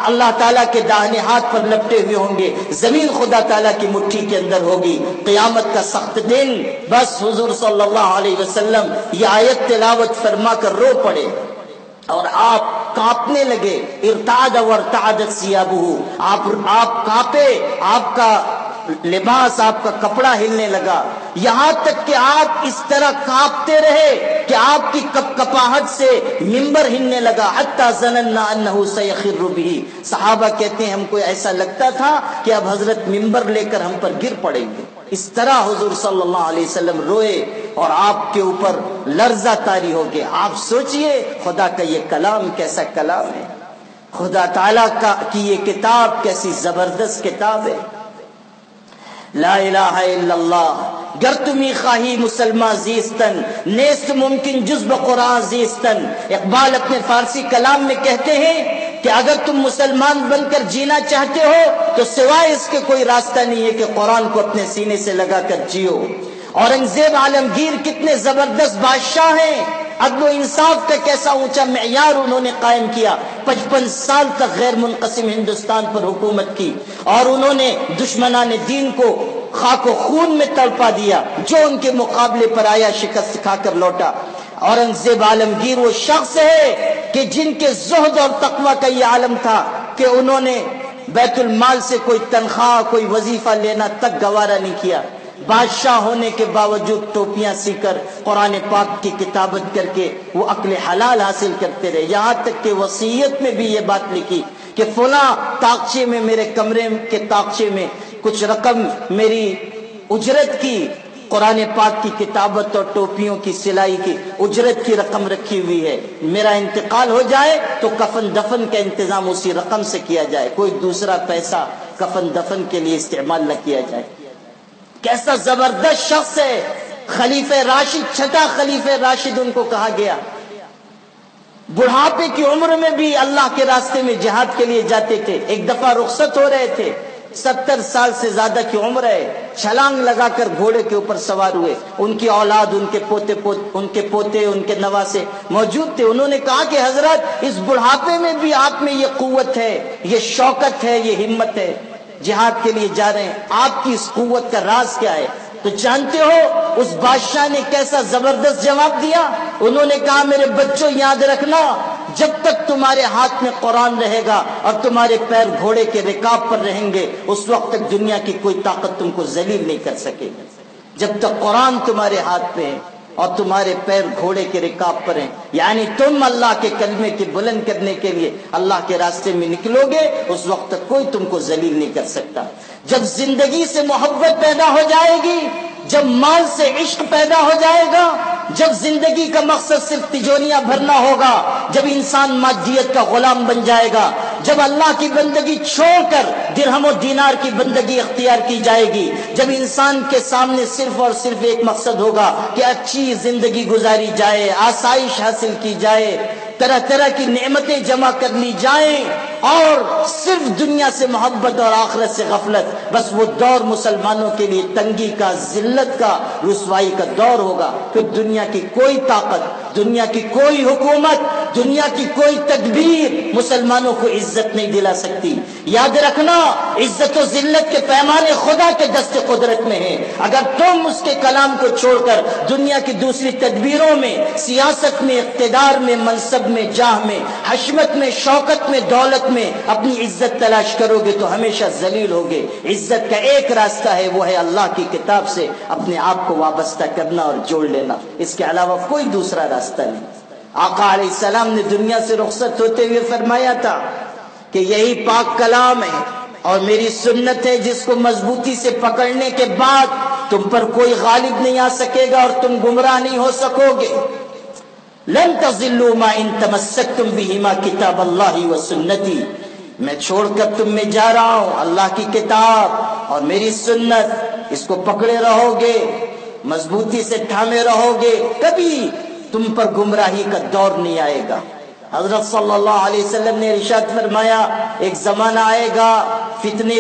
اللہ تعالیٰ کے داہنے ہاتھ پر لپٹے ہوئے ہوں گے، زمین خدا تعالیٰ کی مٹھی کے اندر ہوگی۔ قیامت کا سخت دن، بس حضور صلی اللہ علیہ وسلم یہ آیت تلاوت فرما کر رو پڑے اور آپ کانپنے لگے۔ ارتعد وارتعدت ثیابہ، آپ کانپے، آپ کا لباس، آپ کا کپڑا ہلنے لگا، یہاں تک کہ آپ اس طرح کانپتے رہے کہ آپ کی کپاہٹ سے ممبر ہلنے لگا۔ حتی ظننا انہ سیخر بہ، صحابہ کہتے ہیں ہم کو ایسا لگتا تھا کہ اب حضرت ممبر لے کر ہم پر گر پڑیں گے۔ اس طرح حضور صلی اللہ علیہ وسلم روئے اور آپ کے اوپر لرزہ طاری ہو گیا۔ آپ سوچئے خدا کا یہ کلام کیسا کلام ہے، خدا تعالیٰ کی یہ کتاب کیسی زبردست کتاب ہے۔ لا الہ الا اللہ، گر تمہیں خواہی مسلمان زیستن، نیست ممکن جز بقرآن زیستن۔ اقبال اپنے فارسی کلام میں کہتے ہیں کہ اگر تم مسلمان بن کر جینا چاہتے ہو تو سوائے اس کے کوئی راستہ نہیں ہے کہ قرآن کو اپنے سینے سے لگا کر جیو۔ اورنگزیب عالمگیر کتنے زبردست بادشاہ ہیں، عدل و انصاف کا کیسا اونچا معیار انہوں نے قائم کیا، 55 سال تک غیر منقسم ہندوستان پر حکومت کی، اور انہوں نے دشمنان دین کو خاک و خون میں تڑپا دیا، جو ان کے مقابلے پر آیا شکست کھا کر لوٹا۔ اورنگزیب عالمگیر وہ شخص ہے کہ جن کے زہد اور تقوی کا یہ عالم تھا کہ انہوں نے بیت المال سے کوئی تنخواہ، کوئی وظیفہ لینا تک گوارا نہیں کیا، بادشاہ ہونے کے باوجود ٹوپیاں سی کر قرآن پاک کی کتابت کر کے وہ عقل حلال حاصل کرتے رہے. یہاں تک کہ وصیت میں بھی یہ بات لکھی کہ فلاں طاقچے میں، میرے کمرے کے طاقچے میں کچھ رقم میری اجرت کی، قرآن پاک کی کتابت اور ٹوپیوں کی سلائی کی اجرت کی رقم رکھی ہوئی ہے، میرا انتقال ہو جائے تو کفن دفن کا انتظام اسی رقم سے کیا جائے، کوئی دوسرا پیسہ کفن دفن کے لیے استعمال نہ کیا جائے. کیسا زبردست شخص ہے، خلیفہ راشد، چھٹا خلیفہ راشد ان کو کہا گیا. بڑھاپے کی عمر میں بھی اللہ کے راستے میں جہاد کے لیے جاتے تھے. ایک دفعہ رخصت ہو رہے تھے، 70 سال سے زیادہ کی عمر ہے، چھلانگ لگا کر گھوڑے کے اوپر سوار ہوئے. ان کی اولاد، ان کے پوتے، ان کے نواسے موجود تھے. انہوں نے کہا کہ حضرت، اس بڑھاپے میں بھی آپ میں یہ قوت ہے، یہ شوکت ہے، یہ ہمت ہے، جہاد کے لیے جا رہے ہیں، آپ کی اس قوت کا راز کیا ہے؟ تو جانتے ہو اس بادشاہ نے کیسا زبردست جواب دیا؟ انہوں نے کہا میرے بچوں یاد رکھنا، جب تک تمہارے ہاتھ میں قرآن رہے گا اور تمہارے پیر گھوڑے کے رکاب پر رہیں گے، اس وقت تک دنیا کی کوئی طاقت تم کو ذلیل نہیں کر سکے گی. جب تک قرآن تمہارے ہاتھ میں ہے اور تمہارے پیر گھوڑے کے رکاب پر ہیں، یعنی تم اللہ کے کلمے کے بلند کرنے کے لیے اللہ کے راستے میں نکلو گے، اس وقت تک کوئی تم کو ذلیل نہیں کر سکتا. جب زندگی سے محبت پیدا ہو جائے گی، جب مال سے عشق پیدا ہو جائے گا، جب زندگی کا مقصد صرف تجوریاں بھرنا ہوگا، جب انسان مادیت کا غلام بن جائے گا، جب اللہ کی بندگی چھوڑ کر درہم و دینار کی بندگی اختیار کی جائے گی، جب انسان کے سامنے صرف اور صرف ایک مقصد ہوگا کہ اچھی زندگی گزاری جائے، آسائش حاصل کی جائے، طرح طرح کی نعمتیں جمع کر لی جائیں، اور صرف دنیا سے محبت اور آخرت سے غفلت، بس وہ دور مسلمانوں کے لیے تنگی کا، ذلت کا، رسوائی کا دور ہوگا. پھر دنیا کی کوئی طاقت، دنیا کی کوئی حکومت، دنیا کی کوئی تدبیر مسلمانوں کو عزت نہیں دلا سکتی. یاد رکھنا، عزت و ذلت کے پیمانے خدا کے دست قدرت میں ہیں. اگر تم اس کے کلام کو چھوڑ کر دنیا کی دوسری تدبیروں میں، سیاست میں، اقتدار میں، منصب میں، جاہ میں، حشمت میں، شوکت میں، دولت میں اپنی عزت تلاش کرو گے تو ہمیشہ ذلیل ہوگے. عزت کا ایک راستہ ہے، وہ ہے اللہ کی کتاب سے اپنے آپ کو وابستہ کرنا اور جوڑ لینا. اس کے علاوہ کوئی دوسرا راستہ نہیں. آقا علیہ السلام نے دنیا سے رخصت ہوتے ہوئے فرمایا تھا کہ یہی پاک کلام ہے اور میری سنت ہے، جس کو مضبوطی سے پکڑنے کے بعد تم پر کوئی غالب نہیں آ سکے گا اور تم گمراہ نہیں ہو سکو گے. لن تضلوا ما ان تمسکتم بہما کتاب اللہ و سنتی. میں چھوڑ کر تم میں جا رہا ہوں اللہ کی کتاب اور میری سنت، اس کو پکڑے رہو گے، مضبوطی سے تھامے رہو گے، کبھی تم پر گمراہی کا دور نہیں آئے گا. حضرت صلی اللہ علیہ وسلم نے ارشاد فرمایا ایک زمانہ آئے گا، فتنے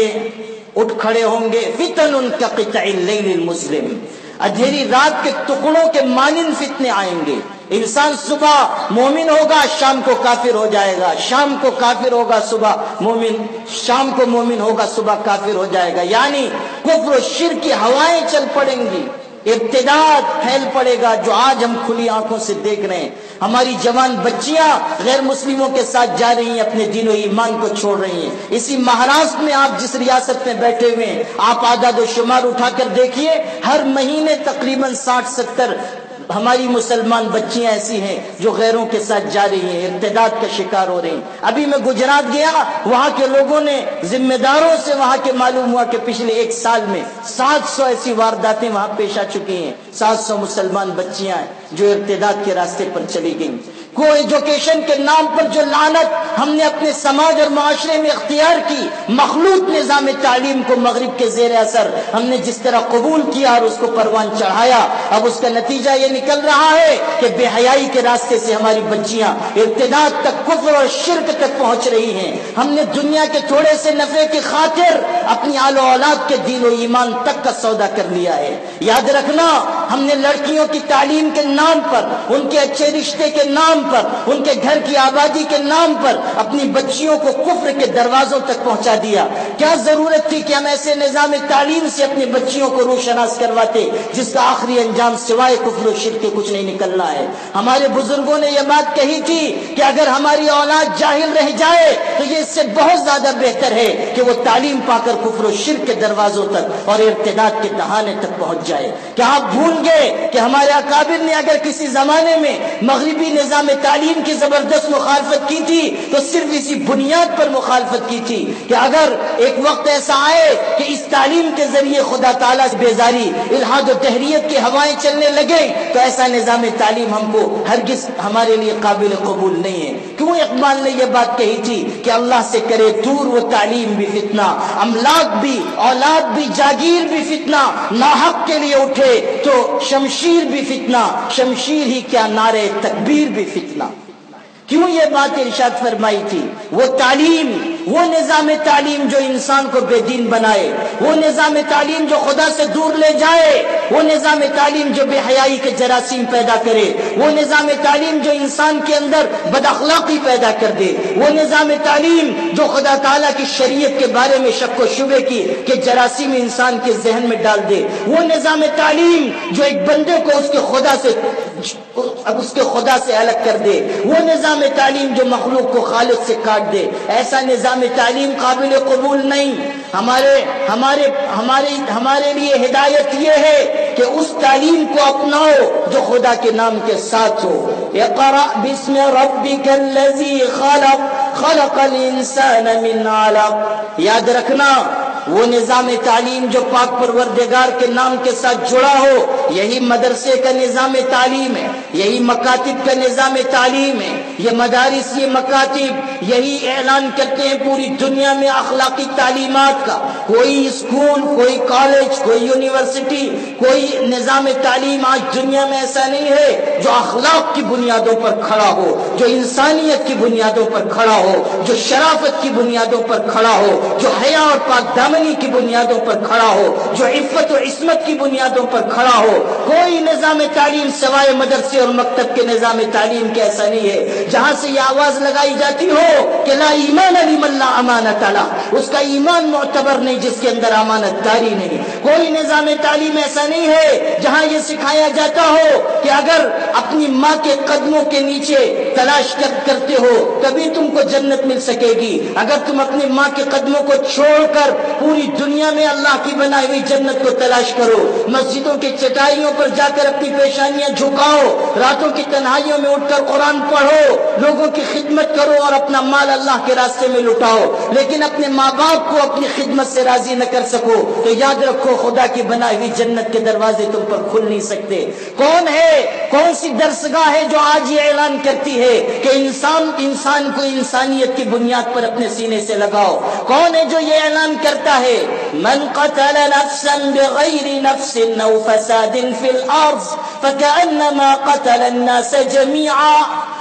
اٹھ کھڑے ہوں گے، فتن کقطع اللیل المظلم، اندھیری رات کے ٹکڑوں کے مانند فتنے آئیں گے. انسان صبح مومن ہوگا، شام کو کافر ہو جائے گا، شام کو کافر ہوگا صبح مومن، شام کو مومن ہوگا صبح کافر ہو جائے گا. یعنی کفر و شرک کی ہوائیں چل پڑیں گی، ارتداد پھیل پڑے گا، جو آج ہم کھلی آنکھوں سے دیکھ رہے ہیں. ہماری جوان بچیاں غیر مسلموں کے ساتھ جا رہی ہیں، اپنے دین و ایمان کو چھوڑ رہی ہیں. اسی مہاراشٹر میں آپ جس ریاست میں بیٹھے ہوئے ہیں، آپ اعداد و شمار اٹھا کر دیکھیے، ہر مہینے تقریباً 60-70 ہماری مسلمان بچیاں ایسی ہیں جو غیروں کے ساتھ جا رہی ہیں، ارتداد کا شکار ہو رہی ہیں. ابھی میں گجرات گیا، وہاں کے لوگوں نے ذمہ داروں سے وہاں کے معلوم ہوا کہ پچھلے ایک سال میں 700 ایسی وارداتیں وہاں پیش آ چکی ہیں. 700 مسلمان بچیاں ہیں جو ارتداد کے راستے پر چلی گئیں. کو ایجوکیشن کے نام پر جو لعنت ہم نے اپنے سماج اور معاشرے میں اختیار کی، مخلوط نظام تعلیم کو مغرب کے زیر اثر ہم نے جس طرح قبول کیا اور اس کو پروان چڑھایا، اب اس کا نتیجہ یہ نکل رہا ہے کہ بے حیائی کے راستے سے ہماری بچیاں ارتداد تک، کفر اور شرک تک پہنچ رہی ہیں. ہم نے دنیا کے تھوڑے سے نفع کی خاطر اپنی آل و اولاد کے دین و ایمان تک کا سودا کر لیا ہے. یاد رکھنا، ہم نے لڑکیوں کی تعلیم کے نام پر، ان کے اچھے رشتے کے نام پر، ان کے گھر کی آبادی کے نام پر اپنی بچیوں کو کفر کے دروازوں تک پہنچا دیا. کیا ضرورت تھی کہ ہم ایسے نظام تعلیم سے اپنی بچیوں کو روشناس کرواتے جس کا آخری انجام سوائے کفر و شرک کے کچھ نہیں نکلنا ہے. ہمارے بزرگوں نے یہ بات کہی تھی کہ اگر ہماری اولاد جاہل رہ جائے تو یہ اس سے بہت زیادہ بہتر ہے کہ وہ تعلیم پا کر کفر و شرک کے دروازوں تک اور ارتداد کے دہانے تک پہنچ جائے؟ کیا آپ بھول گئے کہ ہمارے اکابر نے اگر کسی زمانے میں مغربی نظام تعلیم کی زبردست مخالفت کی تھی تو صرف اسی بنیاد پر مخالفت کی تھی کہ اگر ایک وقت ایسا آئے کہ اس تعلیم کے ذریعے خدا تعالیٰ سے بیزاری، الحاد و تحریت کی ہوائیں چلنے لگے تو ایسا نظام تعلیم ہم کو ہرگز ہمارے لیے قابل قبول نہیں ہے۔ کیوں اقبال نے یہ بات کہی تھی کہ اللہ سے کرے دور وہ تعلیم بھی فتنہ، املاک بھی، اولاد بھی، جاگیر بھی فتنہ، ناحق کے لیے اٹھے تو شمشیر بھی فتنہ، شمشیر ہی کیا نعرے تکبیر بھی فتنہ۔ کیوں یہ بات ارشاد فرمائی تھی؟ وہ تعلیم، وہ نظام تعلیم جو انسان کو بے دین بنائے، وہ نظام تعلیم جو خدا سے دور لے جائے، وہ نظام تعلیم جو بے حیائی کے جراثیم پیدا کرے، وہ نظام تعلیم جو انسان کے اندر بد اخلاقی پیدا کر دے، وہ نظام تعلیم جو خدا تعالیٰ کی شریعت کے بارے میں شک و شبے کی کہ جراثیم انسان کے ذہن میں ڈال دے، وہ نظام تعلیم جو ایک بندے کو اس کے خدا سے الگ کر دے، وہ نظام تعلیم جو مخلوق کو خالق سے کاٹ دے، ایسا نظام تعلیم قابل قبول نہیں۔ ہمارے لیے ہدایت یہ ہے کہ اس تعلیم کو اپناؤ جو خدا کے نام کے ساتھ ہو۔ اقرأ باسم ربک الذی خلق خلق الانسان من علق۔ یاد رکھنا وہ نظام تعلیم جو پاک پروردگار کے نام کے ساتھ جڑا ہو، یہی مدرسے کا نظام تعلیم ہے، یہی مکاتب کا نظام تعلیم ہے۔ یہ مدارس، یہ مکاتب یہی اعلان کرتے ہیں پوری دنیا میں اخلاقی تعلیمات کا۔ کوئی اسکول، کوئی کالج، کوئی یونیورسٹی، کوئی نظام تعلیم آج دنیا میں ایسا نہیں ہے جو اخلاق کی بنیادوں پر کھڑا ہو، جو انسانیت کی بنیادوں پر کھڑا ہو، جو شرافت کی بنیادوں پر کھڑا ہو، جو حیا اور پاک دامنی کی بنیادوں پر کھڑا ہو، جو عفت و عصمت کی بنیادوں پر کھڑا ہو۔ کوئی نظام تعلیم سوائے مدرسے اور مکتب کے نظام تعلیم کے ایسا نہیں ہے جہاں سے یہ آواز لگائی جاتی ہو کہ لا ایمان لمن لا امانت لہ، اس کا ایمان معتبر نہیں جس کے اندر امانت داری نہیں۔ کوئی نظام تعلیم ایسا نہیں ہے جہاں یہ سکھایا جاتا ہو کہ اگر اپنی ماں کے قدموں کے نیچے تلاش کرتے ہو تبھی تم کو جنت مل سکے گی، اگر تم اپنی ماں کے قدموں کو چھوڑ کر پوری دنیا میں اللہ کی بنائی ہوئی جنت کو تلاش کرو، مسجدوں کی چٹائیوں پر جا کر اپنی پیشانیاں جھکاؤ، راتوں کی تنہائیوں میں اٹھ کر قرآن پڑھو، لوگوں کی خدمت کرو اور اپنا مال اللہ کے راستے میں لٹاؤ، لیکن اپنے ماں باپ کو اپنی خدمت سے راضی نہ کر سکو تو یاد رکھو خدا کی بنائی ہوئی جنت کے دروازے تم پر کھل نہیں سکتے۔ کون سی درسگاہ ہے جو آج یہ اعلان کرتی ہے کہ انسان کو انسانیت کی بنیاد پر اپنے سینے سے لگاؤ؟ کون ہے جو یہ اعلان کرتا ہے من قتل نفسا بغیر نفس او فساد فی الارض فکأنما قتل الناس جميعا؟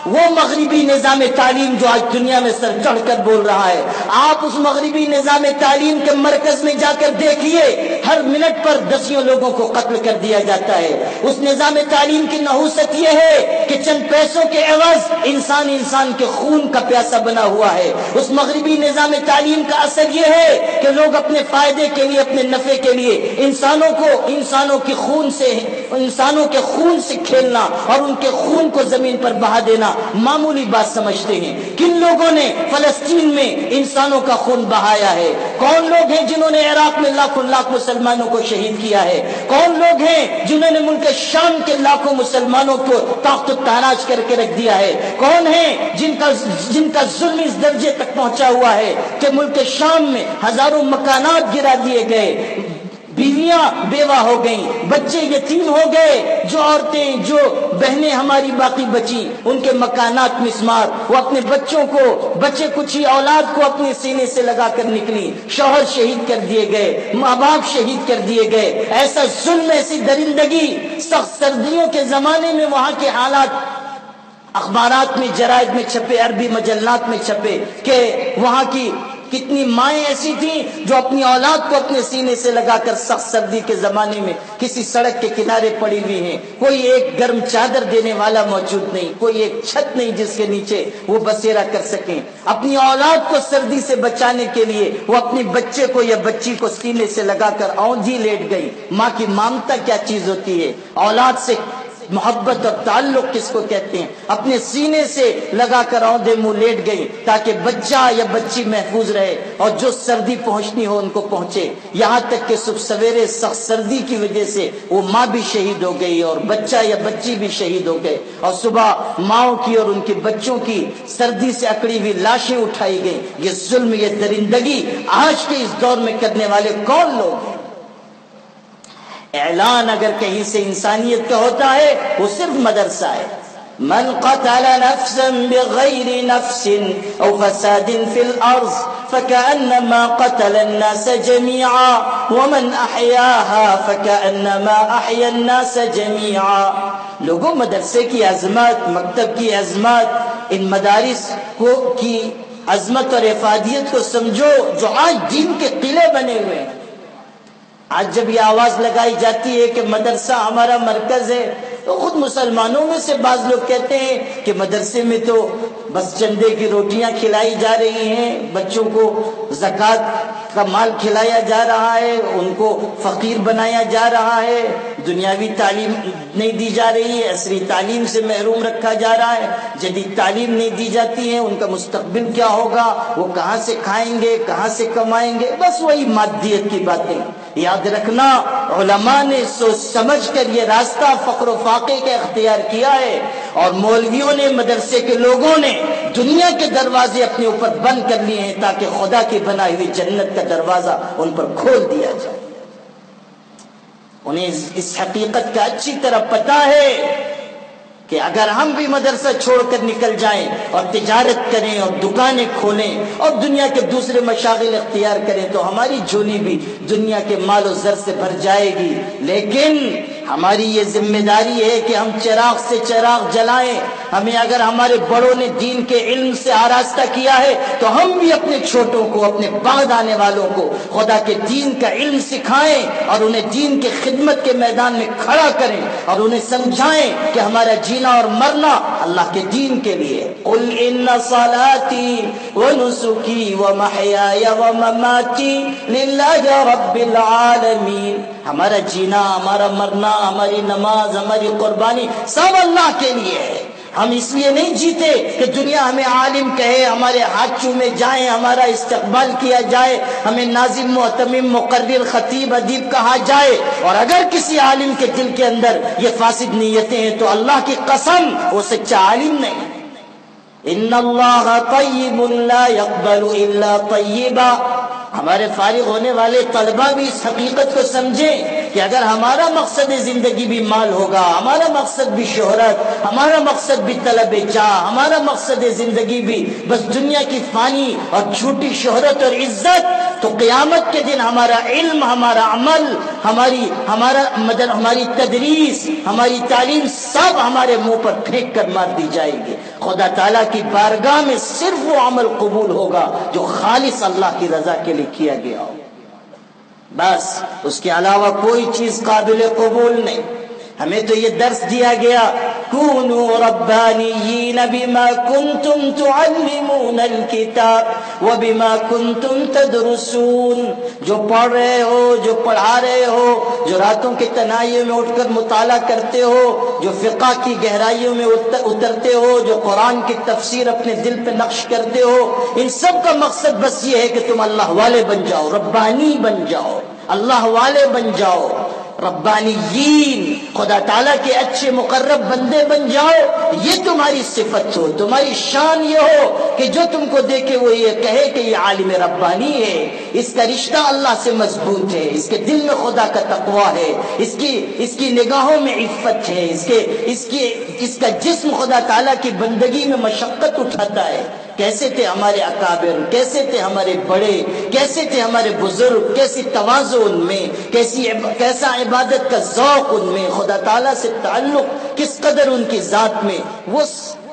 وہ مغربی نظام تعلیم جو آج دنیا میں سر چڑھ کر بول رہا ہے، آپ اس مغربی نظام تعلیم کے مرکز میں جا کر دیکھیے، ہر منٹ پر دسیوں لوگوں کو قتل کر دیا جاتا ہے۔ اس نظام تعلیم کی نحوست یہ ہے کہ چند پیسوں کے عوض انسان کے خون کا پیاسا بنا ہوا ہے۔ اس مغربی نظام تعلیم کا اثر یہ ہے کہ لوگ اپنے فائدے کے لیے، اپنے نفع کے لیے انسانوں کے خون سے کھیلنا اور ان کے خون کو زمین پر بہا دینا معمولی بات سمجھتے ہیں۔ کن لوگوں نے فلسطین میں انسانوں کا خون بہایا ہے؟ کون لوگ ہیں جنہوں نے عراق میں لاکھوں مسلمانوں کو شہید کیا ہے؟ کون لوگ ہیں جنہوں نے ملک شام کے لاکھوں مسلمانوں کو تاخت و تاراج کر کے رکھ دیا ہے؟ کون ہیں جن کا ظلم اس درجے تک پہنچا ہوا ہے کہ ملک شام میں ہزاروں مکانات گرا دیے گئے، بیویاں بیوہ ہو گئیں، بچے یتیم ہو گئے، جو عورتیں، جو بہنیں ہماری باقی بچی ان کے مکانات مسمار، وہ اپنے بچوں کو، بچے کچھ ہی اولاد کو اپنے سینے سے لگا کر نکلی، شوہر شہید کر دیے گئے، ماں باپ شہید کر دیے گئے۔ ایسا ظلم، ایسی درندگی سخت سردیوں کے زمانے میں وہاں کے حالات اخبارات میں، جرائد میں چھپے، عربی مجلات میں چھپے کہ وہاں کی کتنی مائیں ایسی تھیں جو اپنی اولاد کو اپنے سینے سے لگا کر سخت سردی کے زمانے میں کسی سڑک کے کنارے پڑی ہوئی ہیں، کوئی ایک گرم چادر دینے والا موجود نہیں، کوئی ایک چھت نہیں جس کے نیچے وہ بسیرا کر سکیں۔ اپنی اولاد کو سردی سے بچانے کے لیے وہ اپنے بچے کو یا بچی کو سینے سے لگا کر اونجھی لیٹ گئی۔ ماں کی ممتا کیا چیز ہوتی ہے؟ محبت اور تعلق کس کو کہتے ہیں. اپنے سینے سے لگا کر اوندے منہ لیٹ گئی تاکہ بچہ یا بچی محفوظ رہے اور جو سردی پہنچنی ہو ان کو پہنچے. یہاں تک کہ صبح سویرے سخت سردی کی وجہ سے وہ ماں بھی شہید ہو گئی اور بچہ یا بچی بھی شہید ہو گئے, اور صبح ماؤں کی اور ان کے بچوں کی سردی سے اکڑی ہوئی لاشیں اٹھائی گئی. یہ ظلم, یہ درندگی آج کے اس دور میں کرنے والے کون لوگ ہیں؟ اعلان اگر کہیں سے انسانیت کا ہوتا ہے وہ صرف مدرسہ ہے. من قتل نفسا بغیر نفس او فساد فی الارض فكأنما قتل الناس جميعا ومن احیاها فكأنما احیا الناس جميعا. لوگوں, مدرسے کی عظمت, مکتب کی عظمت, ان مدارس کی عظمت اور افادیت کو سمجھو جو آج دین کے قلعے بنے ہوئے ہیں. آج جب یہ آواز لگائی جاتی ہے کہ مدرسہ ہمارا مرکز ہے تو خود مسلمانوں میں سے بعض لوگ کہتے ہیں کہ مدرسے میں تو بس چندے کی روٹیاں کھلائی جا رہی ہیں, بچوں کو زکوٰۃ کا مال کھلایا جا رہا ہے, ان کو فقیر بنایا جا رہا ہے, دنیاوی تعلیم نہیں دی جا رہی ہے, عصری تعلیم سے محروم رکھا جا رہا ہے, جدید تعلیم نہیں دی جاتی ہے, ان کا مستقبل کیا ہوگا, وہ کہاں سے کھائیں گے, کہاں سے کمائیں گے. بس وہی مادیت کی باتیں. یاد رکھنا, علماء نے سوچ سمجھ کر یہ راستہ فقر و فاقے کا اختیار کیا ہے, اور مولویوں نے, مدرسے کے لوگوں نے دنیا کے دروازے اپنے اوپر بند کر لیے ہیں تاکہ خدا کی بنائی ہوئی جنت کا دروازہ ان پر کھول دیا جائے. انہیں اس حقیقت کا اچھی طرح پتہ ہے کہ اگر ہم بھی مدرسہ چھوڑ کر نکل جائیں اور تجارت کریں اور دکانیں کھولیں اور دنیا کے دوسرے مشاغل اختیار کریں تو ہماری جھولی بھی دنیا کے مال و زر سے بھر جائے گی. لیکن ہماری یہ ذمہ داری ہے کہ ہم چراغ سے چراغ جلائیں. ہمیں اگر ہمارے بڑوں نے دین کے علم سے آراستہ کیا ہے تو ہم بھی اپنے چھوٹوں کو, اپنے بعد آنے والوں کو خدا کے دین کا علم سکھائیں اور انہیں دین کے خدمت کے میدان میں کھڑا کریں اور انہیں سمجھائیں کہ ہمارا جینا اور مرنا اللہ کے دین کے لیے. قل ان صلاتي ونسكي ومحياي ومماتي لله رب العالمین. ہمارا جینا, ہمارا مرنا, ہماری نماز, ہماری قربانی سب اللہ کے لیے ہے. ہم اس لیے نہیں جیتے کہ دنیا ہمیں عالم کہے, ہمارے ہاتھ چومے جائیں, ہمارا استقبال کیا جائے, ہمیں ناظم, معتمم, مقرر, خطیب, ادیب کہا جائے. اور اگر کسی عالم کے دل کے اندر یہ فاسد نیتیں ہیں تو اللہ کی قسم وہ سچا عالم نہیں. ان اللہ طیب لا يقبل الا طیبا. ہمارے فارغ ہونے والے طلبہ بھی اس حقیقت کو سمجھیں کہ اگر ہمارا مقصد زندگی بھی مال ہوگا, ہمارا مقصد بھی شہرت, ہمارا مقصد بھی طلب جاہ, ہمارا مقصد زندگی بھی بس دنیا کی فانی اور جھوٹی شہرت اور عزت, تو قیامت کے دن ہمارا علم, ہمارا عمل, ہماری تدریس, ہماری تعلیم سب ہمارے منہ پر پھینک کر مار دی جائے گی. خدا تعالیٰ کی بارگاہ میں صرف وہ عمل قبول ہوگا جو خالص اللہ کی رضا کے لیے کیا گیا ہو. بس اس کے علاوہ کوئی چیز قابل قبول نہیں. ہمیں تو یہ درس دیا گیا, کونوا ربانیین بما کنتم تعلمون الکتاب وبما کنتم تدرسون. جو پڑھ رہے ہو, جو پڑھا رہے ہو, جو راتوں کے تنہائیوں میں اٹھ کر مطالعہ کرتے ہو, جو فقہ کی گہرائیوں میں اترتے ہو, جو قرآن کی تفسیر اپنے دل پہ نقش کرتے ہو, ان سب کا مقصد بس یہ ہے کہ تم اللہ والے بن جاؤ, ربانی بن جاؤ, اللہ والے بن جاؤ, ربانیین, خدا تعالیٰ کے اچھے مقرب بندے بن جاؤ. یہ تمہاری صفت ہو, تمہاری شان یہ ہو کہ جو تم کو دیکھے وہ یہ کہے کہ یہ عالم ربانی ہے, اس کا رشتہ اللہ سے مضبوط ہے, اس کے دل میں خدا کا تقویٰ ہے, اس کی نگاہوں میں عفت ہے, اس کا جسم خدا تعالیٰ کی بندگی میں مشقت اٹھاتا ہے. کیسے تھے ہمارے اکابر, کیسے تھے ہمارے بڑے, کیسے تھے ہمارے بزرگ, کیسی تواضع ان میں, کیسا عبادت کا ذوق ان میں, خدا تعالیٰ سے تعلق کس قدر ان کی ذات میں.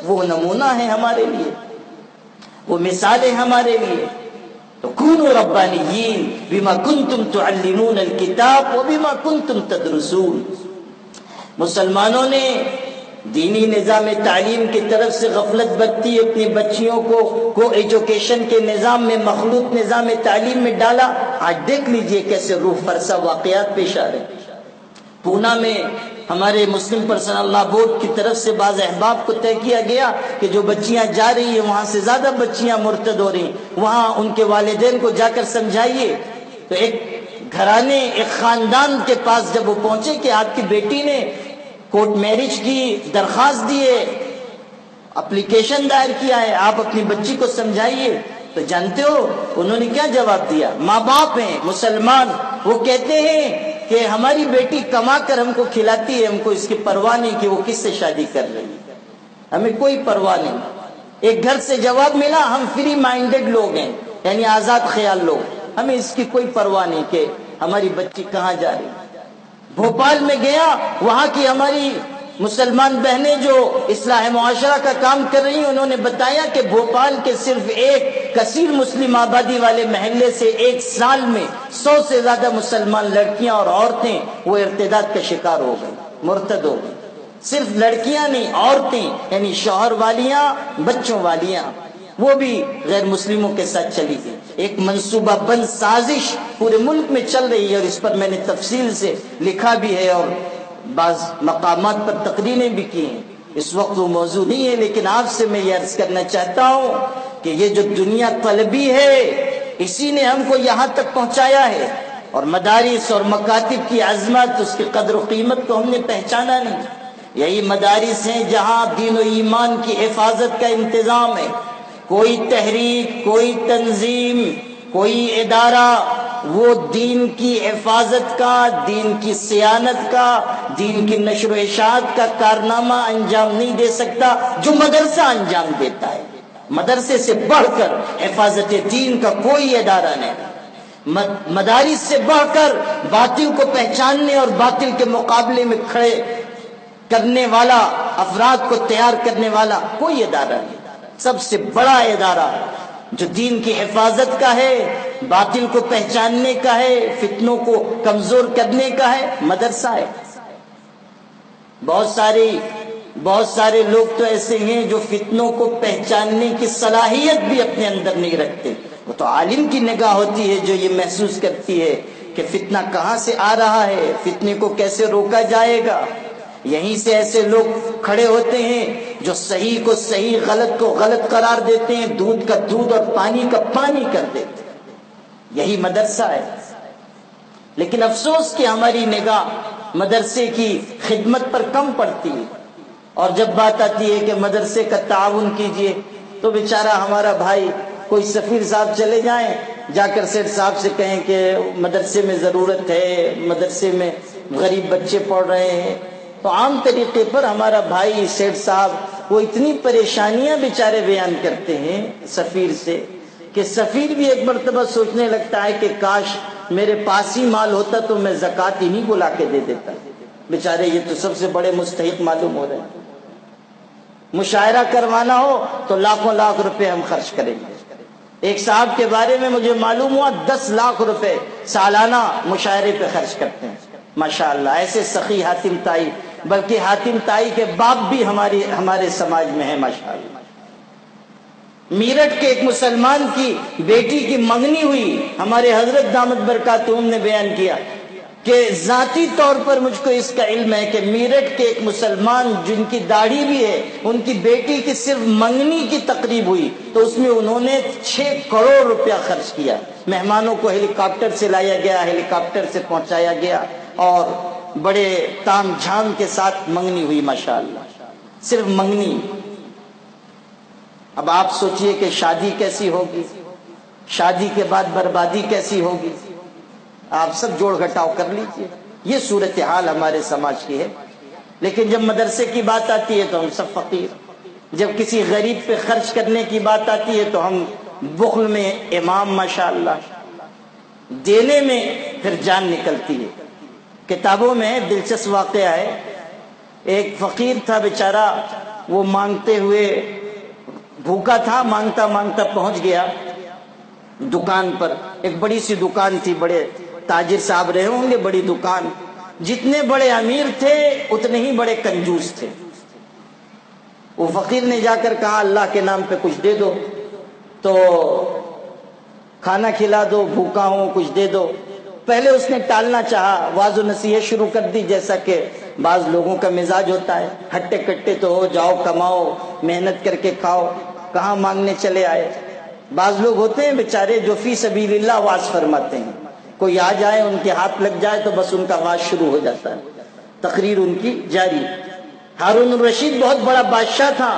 وہ نمونہ ہے ہمارے لیے, وہ مثالیں ہمارے لیے. تو کونوا ربانیین بما کنتم تعلمون الکتاب وبما کنتم تدرسون. مسلمانوں نے دینی نظام تعلیم کی طرف سے غفلت برتی, اپنی بچیوں کو ایجوکیشن کے نظام میں, مخلوط نظام تعلیم میں ڈالا. آج دیکھ لیجئے کیسے روح فرسا واقعات پیش آ رہے. پونا میں ہمارے مسلم پرسنل لا بورڈ کی طرف سے بعض احباب کو طے کیا گیا کہ جو بچیاں جا رہی ہیں وہاں سے زیادہ بچیاں مرتد ہو رہی، وہاں ان کے والدین کو جا کر سمجھائیے۔ تو ایک گھرانے، ایک خاندان کے پاس جب وہ پہنچے کہ آپ کی بیٹی نے کورٹ میرج کی درخواست دی ہے، اپلیکیشن دائر کیا ہے، آپ اپنی بچی کو سمجھائیے، تو جانتے ہو انہوں نے کیا جواب دیا؟ ماں باپ ہیں مسلمان، وہ کہتے ہیں کہ ہماری بیٹی کما کر ہم کو کھلاتی ہے، ہم کو اس کی پرواہ نہیں کہ وہ کس سے شادی کر رہی ہے، ہمیں کوئی پرواہ نہیں۔ ایک گھر سے جواب ملا، ہم فری مائنڈڈ لوگ ہیں، یعنی آزاد خیال لوگ، ہمیں اس کی کوئی پرواہ نہیں کہ ہماری بچی کہاں جا رہی۔ بھوپال میں گیا، وہاں کی ہماری مسلمان بہنیں جو اصلاح معاشرہ کا کام کر رہی ہیں، انہوں نے بتایا کہ بھوپال کے صرف ایک کثیر مسلم آبادی والے محلے سے ایک سال میں 100 سے زیادہ مسلمان لڑکیاں اور عورتیں وہ ارتداد کا شکار ہو گئی، مرتد ہو گئی۔ صرف لڑکیاں نہیں، عورتیں، یعنی شوہر والیاں، بچوں والیاں، وہ بھی غیر مسلموں کے ساتھ چلی گئی۔ ایک منصوبہ بند سازش پورے ملک میں چل رہی ہے، اور اس پر میں نے تفصیل سے لکھا بھی ہے اور بعض مقامات پر تقریریں بھی کی ہیں۔ اس وقت وہ موضوع نہیں ہے، لیکن آپ سے میں یہ عرض کرنا چاہتا ہوں کہ یہ جو دنیا طلبی ہے، اسی نے ہم کو یہاں تک پہنچایا ہے، اور مدارس اور مکاتب کی عظمت، اس کی قدر و قیمت کو ہم نے پہچانا نہیں۔ یہی مدارس ہیں جہاں دین و ایمان کی حفاظت کا انتظام ہے۔ کوئی تحریک، کوئی تنظیم، کوئی ادارہ وہ دین کی حفاظت کا، دین کی صیانت کا، دین کی نشر و اشاعت کا کارنامہ انجام نہیں دے سکتا جو مدرسہ انجام دیتا ہے۔ مدرسے سے بڑھ کر حفاظت دین کا کوئی ادارہ نہیں۔ مدارس سے بڑھ کر باطل کو پہچاننے اور باطل کے مقابلے میں کھڑے کرنے والا، افراد کو تیار کرنے والا کوئی ادارہ نہیں۔ سب سے بڑا ادارہ جو دین کی حفاظت کا ہے، باطل کو پہچاننے کا ہے، فتنوں کو کمزور کرنے کا ہے، مدرسہ ہے۔ بہت سارے لوگ تو ایسے ہیں جو فتنوں کو پہچاننے کی صلاحیت بھی اپنے اندر نہیں رکھتے۔ وہ تو عالم کی نگاہ ہوتی ہے جو یہ محسوس کرتی ہے کہ فتنہ کہاں سے آ رہا ہے، فتنے کو کیسے روکا جائے گا۔ یہیں سے ایسے لوگ کھڑے ہوتے ہیں جو صحیح کو صحیح، غلط کو غلط قرار دیتے ہیں، دودھ کا دودھ اور پانی کا پانی کر دیتے ہیں۔ یہی مدرسہ ہے۔ لیکن افسوس کہ ہماری نگاہ مدرسے کی خدمت پر کم پڑتی ہے، اور جب بات آتی ہے کہ مدرسے کا تعاون کیجیے تو بیچارہ ہمارا بھائی، کوئی سفیر صاحب چلے جائیں، جا کر سیٹھ صاحب سے کہیں کہ مدرسے میں ضرورت ہے، مدرسے میں غریب بچے پڑھ رہے ہیں، تو عام طریقے پر ہمارا بھائی سیٹھ صاحب وہ اتنی پریشانیاں بیچارے بیان کرتے ہیں سفیر سے کہ سفیر بھی ایک مرتبہ سوچنے لگتا ہے کہ کاش میرے پاس ہی مال ہوتا تو میں زکوٰۃ انہیں کو لا کے دے دیتا۔ بیچارے یہ تو سب سے بڑے مستحق معلوم ہو رہے ہیں۔ مشاعرہ کروانا ہو تو لاکھوں لاکھ روپے ہم خرچ کریں گے۔ ایک صاحب کے بارے میں مجھے معلوم ہوا 10 لاکھ روپے سالانہ مشاعرے پہ خرچ کرتے ہیں۔ ماشاءاللہ ایسے سخی حاتم تائی، بلکہ حاتم تائی کے باپ بھی ہمارے سماج میں ہیں ماشاءاللہ۔ میرٹھ کے ایک مسلمان کی بیٹی کی منگنی ہوئی، ہمارے حضرت دامت برکاتہم نے بیان کیا کہ ذاتی طور پر مجھ کو اس کا علم ہے کہ میرٹھ کے ایک مسلمان جن کی داڑھی بھی ہے، ان کی بیٹی کی صرف منگنی کی تقریب ہوئی تو اس میں انہوں نے 6 کروڑ روپیہ خرچ کیا۔ مہمانوں کو ہیلی کاپٹر سے لایا گیا، ہیلی کاپٹر سے پہنچایا گیا، اور بڑے تام جھام کے ساتھ منگنی ہوئی ماشاءاللہ، صرف منگنی۔ اب آپ سوچئے کہ شادی کیسی ہوگی، شادی کے بعد بربادی کیسی ہوگی، آپ سب جوڑ گھٹاؤ کر لیجئے۔ یہ صورتحال ہمارے سماج کی ہے۔ لیکن جب مدرسے کی بات آتی ہے تو ہم سب فقیر، جب کسی غریب پہ خرچ کرنے کی بات آتی ہے تو ہم بخل میں امام ماشاءاللہ، دینے میں پھر جان نکلتی ہے۔ کتابوں میں دلچسپ واقعہ ہے، ایک فقیر تھا بیچارہ، وہ مانگتے ہوئے بھوکا تھا، مانگتا مانگتا پہنچ گیا دکان پر۔ ایک بڑی سی دکان تھی، بڑے تاجر صاحب رہے ہوں گے، بڑی دکان۔ جتنے بڑے امیر تھے اتنے ہی بڑے کنجوس تھے۔ وہ فقیر نے جا کر کہا اللہ کے نام پہ کچھ دے دو، تو کھانا کھلا دو، بھوکا ہوں کچھ دے دو۔ پہلے اس نے ٹالنا چاہا، واز و نصیحت شروع کر دی، جیسا کہ بعض لوگوں کا مزاج ہوتا ہے، ہٹے کٹے تو ہو، جاؤ کماؤ، محنت کر کے کھاؤ، کہاں مانگنے چلے آئے۔ بعض لوگ ہوتے ہیں بیچارے جو فی سبیل اللہ واز فرماتے ہیں، کوئی آ جائے ان کے ہاتھ لگ جائے تو بس ان کا واز شروع ہو جاتا ہے، تقریر ان کی جاری۔ ہارون الرشید بہت بڑا بادشاہ تھا،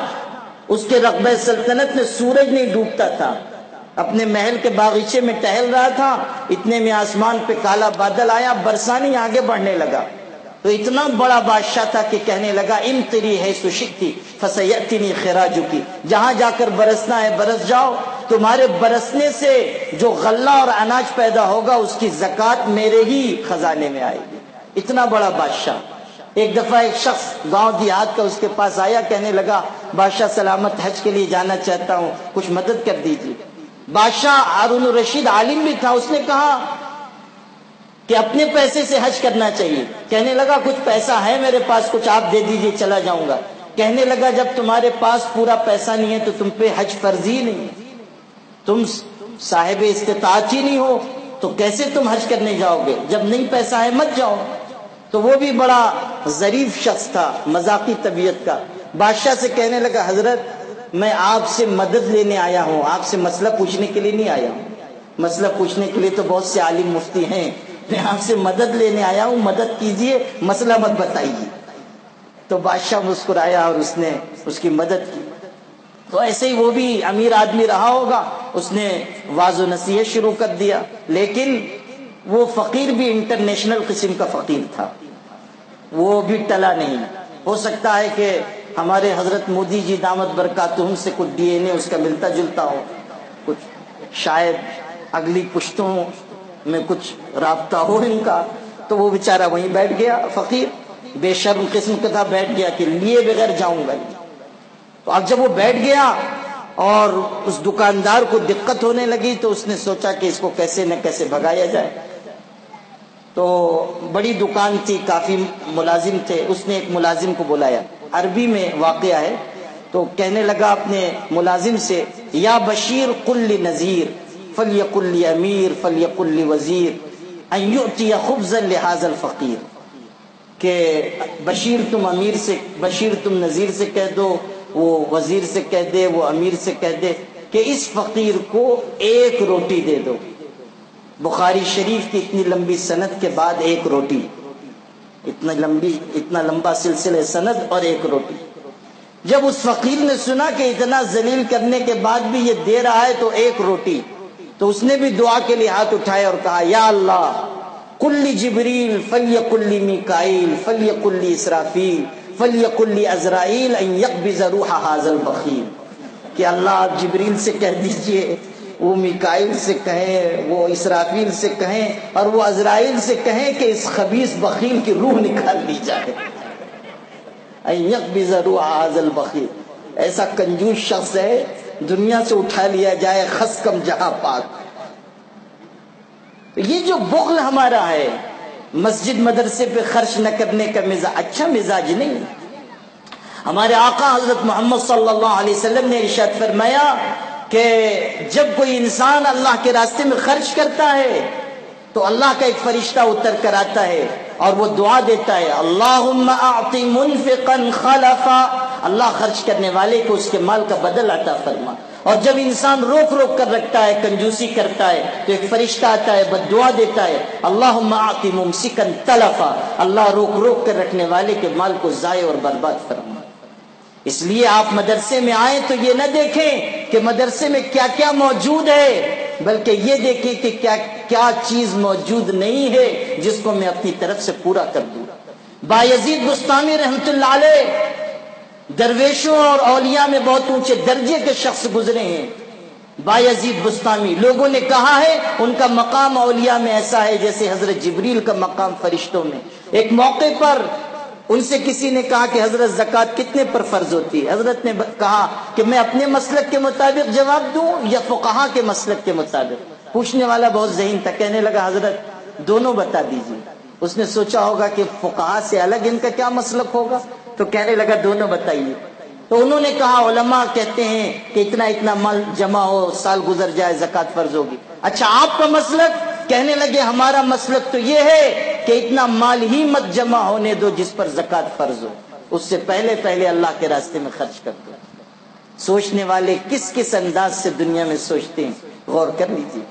اس کے رقبہ سلطنت میں سورج نہیں ڈوبتا تھا، اپنے محل کے باغیچے میں ٹہل رہا تھا، اتنے میں آسمان پہ کالا بادل آیا، برسانی آگے بڑھنے لگا، تو اتنا بڑا بادشاہ تھا کہ کہنے لگا امطری ہے سشکتی فسیأتنی خراجکی، جہاں جا کر برسنا ہے برس جاؤ، تمہارے برسنے سے جو غلہ اور اناج پیدا ہوگا اس کی زکوٰۃ میرے ہی خزانے میں آئے گی۔ اتنا بڑا بادشاہ۔ ایک دفعہ ایک شخص گاؤں دیہات کا اس کے پاس آیا، کہنے لگا بادشاہ سلامت حج کے لیے جانا چاہتا ہوں، کچھ مدد کر دیجیے۔ بادشاہ ہارون الرشید عالم بھی تھا، اس نے کہا کہ اپنے پیسے سے حج کرنا چاہیے۔ کہنے لگا کچھ پیسہ ہے میرے پاس، کچھ آپ دے دیجئے، چلا جاؤں گا۔ کہنے لگا جب تمہارے پاس پورا پیسہ نہیں ہے تو تم پہ حج فرض ہی نہیں ہے، تم صاحب استطاعت ہی نہیں ہو تو کیسے تم حج کرنے جاؤ گے؟ جب نہیں پیسہ ہے مت جاؤ۔ تو وہ بھی بڑا ظریف شخص تھا، مذاقی طبیعت کا، بادشاہ سے کہنے لگا حضرت میں آپ سے مدد لینے آیا ہوں، آپ سے مسئلہ پوچھنے کے لیے نہیں آیا ہوں، مسئلہ پوچھنے کے لیے تو بہت سے عالم مفتی ہیں، میں آپ سے مدد لینے آیا ہوں، مدد کیجئے، مسئلہ مت بتائیے۔ تو بادشاہ مسکرایا اور اس نے اس کی مدد کی۔ تو ایسے ہی وہ بھی امیر آدمی رہا ہوگا، اس نے واز و نصیحت شروع کر دیا، لیکن وہ فقیر بھی انٹرنیشنل قسم کا فقیر تھا، وہ بھی ٹلا نہیں۔ ہو سکتا ہے کہ ہمارے حضرت مودی جی دامت برکاتہم سے کچھ ڈی این اے اس کا ملتا جلتا ہو، کچھ شاید اگلی پشتوں میں کچھ رابطہ ہو ان کا، تو وہ بیچارہ وہیں بیٹھ گیا، فقیر بے شرم قسم کا تھا، بیٹھ گیا کہ لیے بغیر جاؤں گا۔ تو اب جب وہ بیٹھ گیا اور اس دکاندار کو دقت ہونے لگی تو اس نے سوچا کہ اس کو کیسے نہ کیسے بھگایا جائے۔ تو بڑی دکان تھی، کافی ملازم تھے، اس نے ایک ملازم کو بلایا، عربی میں واقعہ ہے، تو کہنے لگا اپنے ملازم سے یا بشیر قل لنذیر فلیقل لامیر فلیقل لوزیر ان یؤتی خبزا لهذا الفقیر، کہ بشیر تم امیر سے، بشیر تم نذیر سے کہہ دو، وہ وزیر سے کہہ دے، وہ امیر سے کہہ دے کہ اس فقیر کو ایک روٹی دے دو۔ بخاری شریف کی اتنی لمبی سند کے بعد ایک روٹی، اتنا لمبا سلسلہ سند اور ایک روٹی۔ جب اس فقیر نے سنا کہ اتنا ذلیل کرنے کے بعد بھی یہ دے رہا ہے تو ایک روٹی، تو اس نے بھی دعا کے لیے ہاتھ اٹھائے اور کہا یا اللہ قل لجبریل فلیقل لمیکائیل فلیقل لاسرافیل فلیقل لعزرائیل ان یقبض روح هذا البخیل، کہ اللہ آپ جبریل سے کہہ دیجئے، وہ میکائیل سے کہیں، وہ اسرافیل سے کہیں، اور وہ عزرائیل سے کہیں کہ اس خبیث بخیل کی روح نکال لی جائے۔ ان یقبض روح هذا البخیل، ایسا کنجوس شخص ہے دنیا سے اٹھا لیا جائے، خس کم جہاں پاک۔ یہ جو بخل ہمارا ہے، مسجد مدرسے پہ خرچ نہ کرنے کا مزاج اچھا مزاج نہیں۔ ہمارے آقا حضرت محمد صلی اللہ علیہ وسلم نے ارشاد فرمایا کہ جب کوئی انسان اللہ کے راستے میں خرچ کرتا ہے تو اللہ کا ایک فرشتہ اتر کر آتا ہے اور وہ دعا دیتا ہے اللہم اعط منفقا خلفا، اللہ خرچ کرنے والے کو اس کے مال کا بدل عطا فرما۔ اور جب انسان روک روک کر رکھتا ہے، کنجوسی کرتا ہے، تو ایک فرشتہ آتا ہے بد دعا دیتا ہے اللہم اعط ممسکا تلفا، اللہ روک روک کر رکھنے والے کے مال کو ضائع اور برباد فرما۔ اس لیے آپ مدرسے میں آئیں تو یہ نہ دیکھیں کہ مدرسے میں کیا کیا موجود ہے، بلکہ یہ دیکھیں کہ کیا کیا چیز موجود نہیں ہے جس کو میں اپنی طرف سے پورا کر دوں۔ بایزید بستامی رحمت اللہ علیہ درویشوں اور اولیاء میں بہت اونچے درجے کے شخص گزرے ہیں۔ بایزید بستامی، لوگوں نے کہا ہے ان کا مقام اولیاء میں ایسا ہے جیسے حضرت جبریل کا مقام فرشتوں میں۔ ایک موقع پر ان سے کسی نے کہا کہ حضرت زکوٰۃ کتنے پر فرض ہوتی ہے؟ حضرت نے کہا کہ میں اپنے مسلک کے مطابق جواب دوں یا فقہا کے مسلک کے مطابق؟ پوچھنے والا بہت ذہین تھا، کہنے لگا حضرت دونوں بتا دیجیے۔ اس نے سوچا ہوگا کہ فقہا سے الگ ان کا کیا مسلک ہوگا، تو کہنے لگا دونوں بتائیے۔ تو انہوں نے کہا علماء کہتے ہیں کہ اتنا اتنا مال جمع ہو، سال گزر جائے، زکوٰۃ فرض ہوگی۔ اچھا آپ کا مسلک؟ کہنے لگے ہمارا مسلک تو یہ ہے کہ اتنا مال ہی مت جمع ہونے دو جس پر زکوٰۃ فرض ہو، اس سے پہلے پہلے اللہ کے راستے میں خرچ کر دو۔ سوچنے والے کس کس انداز سے دنیا میں سوچتے ہیں، غور کر لیجیے۔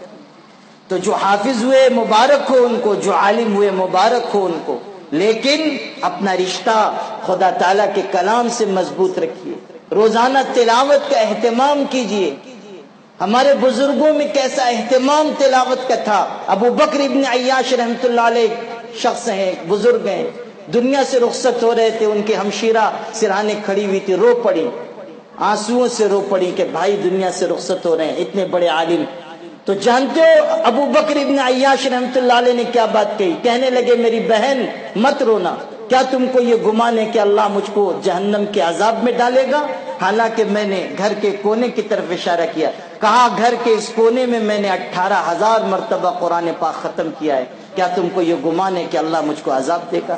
تو جو حافظ ہوئے مبارک ہو ان کو، جو عالم ہوئے مبارک ہو ان کو، لیکن اپنا رشتہ خدا تعالیٰ کے کلام سے مضبوط رکھیے، روزانہ تلاوت کا اہتمام کیجیے۔ ہمارے بزرگوں میں کیسا اہتمام تلاوت کا تھا۔ ابو بکر ابن عیاش رحمۃ اللہ علیہ شخص ہیں، بزرگ ہیں، دنیا سے رخصت ہو رہے تھے، ان کے ہمشیرہ سرہانے کھڑی ہوئی تھی، رو پڑی، آنسوؤں سے رو پڑی کہ بھائی دنیا سے رخصت ہو رہے ہیں، اتنے بڑے عالم۔ تو جانتے ہو ابو بکر ابن عیاش رحمۃ اللہ علیہ نے کیا بات کہی؟ کہنے لگے میری بہن مت رونا، کیا تم کو یہ گمان ہے کہ اللہ مجھ کو جہنم کے عذاب میں ڈالے گا؟ حالانکہ میں نے گھر کے کونے کی طرف اشارہ کیا، کہا گھر کے اس کونے میں میں نے 18,000 مرتبہ قرآن پاک ختم کیا ہے، کیا تم کو یہ گمان ہے کہ اللہ مجھ کو عذاب دے گا؟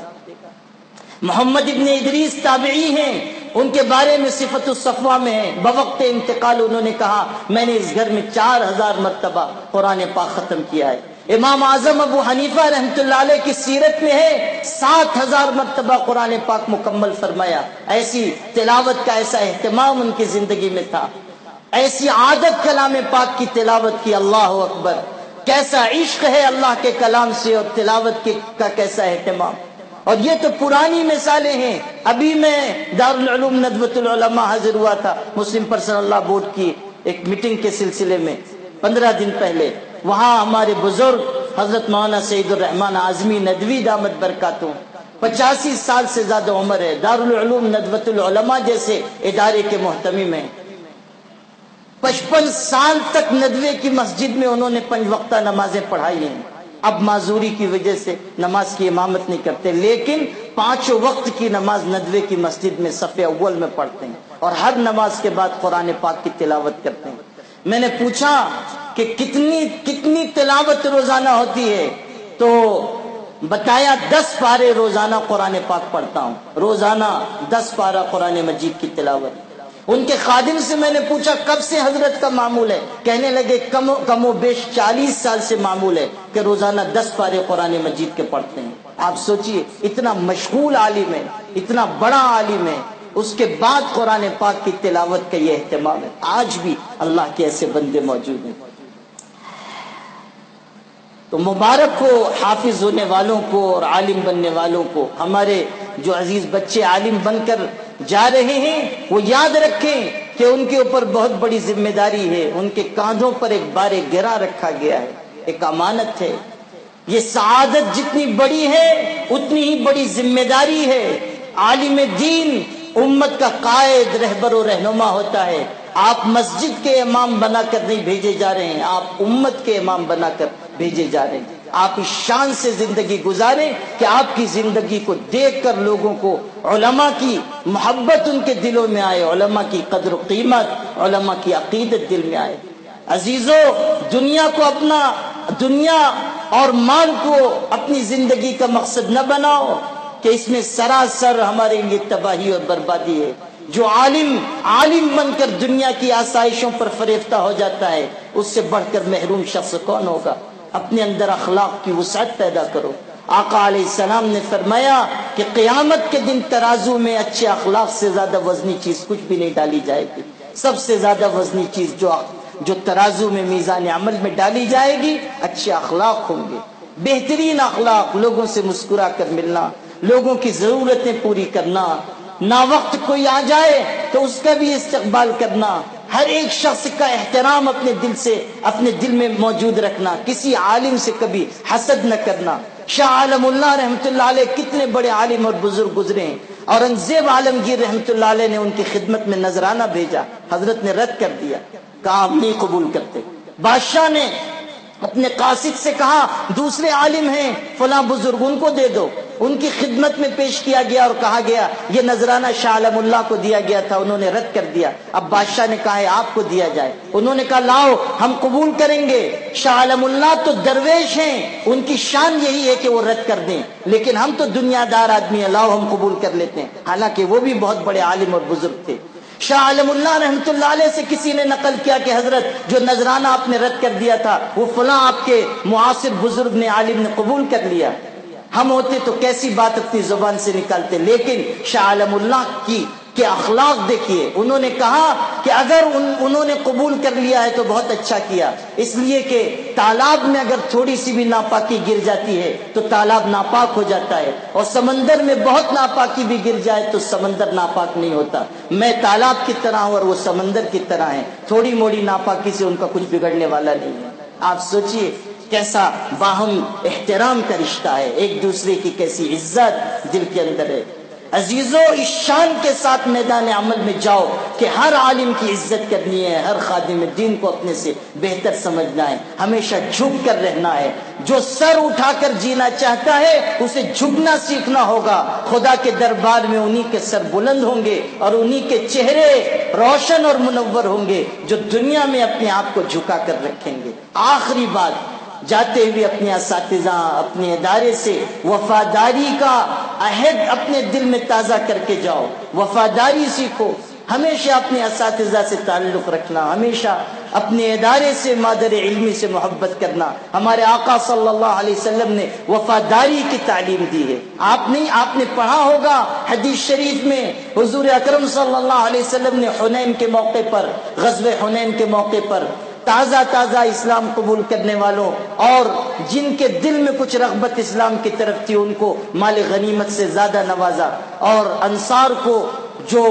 محمد ابن ادریس تابعی ہیں، ان کے بارے میں صفت الصفوہ میں ہے، بوقت انتقال انہوں نے کہا میں نے اس گھر میں 4,000 مرتبہ قرآن پاک ختم کیا ہے۔ امام اعظم ابو حنیفہ رحمۃ اللہ علیہ کی سیرت میں ہے 7,000 مرتبہ قرآن پاک مکمل فرمایا۔ ایسی تلاوت کا ایسا اہتمام ان کی زندگی میں تھا، ایسی عادت کلام پاک کی تلاوت کی۔ اللہ اکبر، کیسا عشق ہے اللہ کے کلام سے اور تلاوت کا کیسا اہتمام۔ اور یہ تو پرانی مثالیں ہیں۔ ابھی میں دارالعلوم ندوۃ العلماء حاضر ہوا تھا مسلم پرسنل لاء بورڈ کی ایک میٹنگ کے سلسلے میں 15 دن پہلے۔ وہاں ہمارے بزرگ حضرت مولانا سعید الرحمن اعظمی ندوی دامت برکاتہ، 85 سال سے زیادہ عمر ہے، دارالعلوم ندوۃ العلماء جیسے ادارے کے محتمم ہیں۔ 55 سال تک ندوے کی مسجد میں انہوں نے 5 وقتہ نمازیں پڑھائی ہیں۔ اب معذوری کی وجہ سے نماز کی امامت نہیں کرتے، لیکن 5 وقت کی نماز ندوے کی مسجد میں صف اول میں پڑھتے ہیں، اور ہر نماز کے بعد قرآن پاک کی تلاوت کرتے ہیں۔ میں نے پوچھا کہ کتنی تلاوت روزانہ ہوتی ہے؟ تو بتایا 10 پارے روزانہ قرآن پاک پڑھتا ہوں، روزانہ 10 پارہ قرآن مجید کی تلاوت۔ ان کے خادم سے میں نے پوچھا کب سے حضرت کا معمول ہے؟ کہنے لگے کم و بیش 40 سال سے معمول ہے کہ روزانہ 10 پارے قرآن مجید کے پڑھتے ہیں۔ آپ سوچئے، اتنا مشغول عالم ہے، اتنا بڑا عالم ہے، اس کے بعد قرآن پاک کی تلاوت کا یہ اہتمام ہے۔ آج بھی اللہ کے ایسے بندے موجود ہیں۔ تو مبارک ہو حافظ ہونے والوں کو اور عالم بننے والوں کو۔ ہمارے جو عزیز بچے عالم بن کر جا رہے ہیں وہ یاد رکھیں کہ ان کے اوپر بہت بڑی ذمہ داری ہے، ان کے کاندھوں پر ایک بار گرا رکھا گیا ہے، ایک امانت ہے۔ یہ سعادت جتنی بڑی ہے اتنی ہی بڑی ذمہ داری ہے۔ عالم دین امت کا قائد، رہبر و رہنما ہوتا ہے۔ آپ مسجد کے امام بنا کر نہیں بھیجے جا رہے ہیں، آپ امت کے امام بنا کر بھیجے جا رہے ہیں۔ آپ اس شان سے زندگی گزاریں کہ آپ کی زندگی کو دیکھ کر لوگوں کو علماء کی محبت ان کے دلوں میں آئے، علماء کی قدر و قیمت، علماء کی عقیدت دل میں آئے۔ عزیزو، دنیا اور مال کو اپنی زندگی کا مقصد نہ بناؤ کہ اس میں سراسر ہمارے لیے تباہی اور بربادی ہے۔ جو عالم بن کر دنیا کی آسائشوں پر فریفتہ ہو جاتا ہے، اس سے بڑھ کر محروم شخص کون ہوگا؟ اپنے اندر اخلاق کی وسعت پیدا کرو۔ آقا علیہ السلام نے فرمایا کہ قیامت کے دن ترازو میں اچھے اخلاق سے زیادہ وزنی چیز کچھ بھی نہیں ڈالی جائے گی۔ سب سے زیادہ وزنی چیز جو ترازو میں میزان عمل میں ڈالی جائے گی اچھے اخلاق ہوں گے۔ بہترین اخلاق، لوگوں سے مسکرا کر ملنا، لوگوں کی ضرورتیں پوری کرنا، نا وقت کوئی آ جائے تو اس کا بھی استقبال کرنا، ہر ایک شخص کا احترام اپنے دل میں موجود رکھنا، کسی عالم سے کبھی حسد نہ کرنا۔ شاہ عالم اللہ رحمۃ اللہ علیہ کتنے بڑے عالم اور بزرگ گزرے ہیں۔ اورنگزیب عالمگیر رحمۃ اللہ علیہ نے ان کی خدمت میں نذرانہ بھیجا، حضرت نے رد کر دیا، کہا ہم نہیں قبول کرتے۔ بادشاہ نے اپنے قاصد سے کہا دوسرے عالم ہیں فلاں بزرگ، ان کو دے دو۔ ان کی خدمت میں پیش کیا گیا اور کہا گیا یہ نذرانہ شاہ عالم اللہ کو دیا گیا تھا، انہوں نے رد کر دیا۔ اب بادشاہ نے کہا ہے آپ کو دیا جائے، انہوں نے کہا لاؤ ہم قبول کریں گے۔ شاہ عالم اللہ تو درویش ہیں، ان کی شان یہی ہے کہ وہ رد کر دیں، لیکن ہم تو دنیا دار آدمی ہیں، لاؤ ہم قبول کر لیتے ہیں، حالانکہ وہ بھی بہت بڑے عالم اور بزرگ تھے۔ شاہ عالم اللہ رحمۃ اللہ علیہ سے کسی نے نقل کیا کہ حضرت جو نذرانہ آپ نے رد کر دیا تھا وہ فلاں آپ کے معاصر بزرگ نے عالم نے قبول کر لیا. ہم ہوتے تو کیسی بات اپنی زبان سے نکالتے, لیکن شاہ عالم اللہ کے اخلاق دیکھیے. انہوں نے کہا کہ اگر انہوں نے قبول کر لیا ہے تو بہت اچھا کیا, اس لیے کہ تالاب میں اگر تھوڑی سی بھی ناپاکی گر جاتی ہے تو تالاب ناپاک ہو جاتا ہے, اور سمندر میں بہت ناپاکی بھی گر جائے تو سمندر ناپاک نہیں ہوتا. میں تالاب کی طرح ہوں اور وہ سمندر کی طرح ہیں, تھوڑی موڑی ناپاکی سے ان کا کچھ بگڑنے والا نہیں ہے. آپ سوچئے کیسا باہم احترام کا رشتہ ہے, ایک دوسرے کی کیسی عزت دل کے اندر ہے. عزیزو, اس شان کے ساتھ میدان عمل میں جاؤ کہ ہر عالم کی عزت کرنی ہے, ہر خادم دین کو اپنے سے بہتر سمجھنا ہے, ہمیشہ جھک کر رہنا ہے. جو سر اٹھا کر جینا چاہتا ہے اسے جھکنا سیکھنا ہوگا. خدا کے دربار میں انہی کے سر بلند ہوں گے اور انہی کے چہرے روشن اور منور ہوں گے جو دنیا میں اپنے آپ کو جھکا کر رکھیں گے. آخری بات, جاتے ہوئے اپنے اساتذہ, اپنے ادارے سے وفاداری کا عہد اپنے دل میں تازہ کر کے جاؤ. وفاداری سیکھو, ہمیشہ اپنے اساتذہ سے تعلق رکھنا, ہمیشہ اپنے ادارے سے مادر علمی سے محبت کرنا. ہمارے آقا صلی اللہ علیہ وسلم نے وفاداری کی تعلیم دی ہے. آپ نے پڑھا ہوگا حدیث شریف میں, حضور اکرم صلی اللہ علیہ وسلم نے حنین کے موقع پر, غزوہ حنین کے موقع پر تازہ اسلام قبول کرنے والوں اور جن کے دل میں کچھ رغبت اسلام کی طرف تھی ان کو مال غنیمت سے زیادہ نوازا, اور انصار کو جو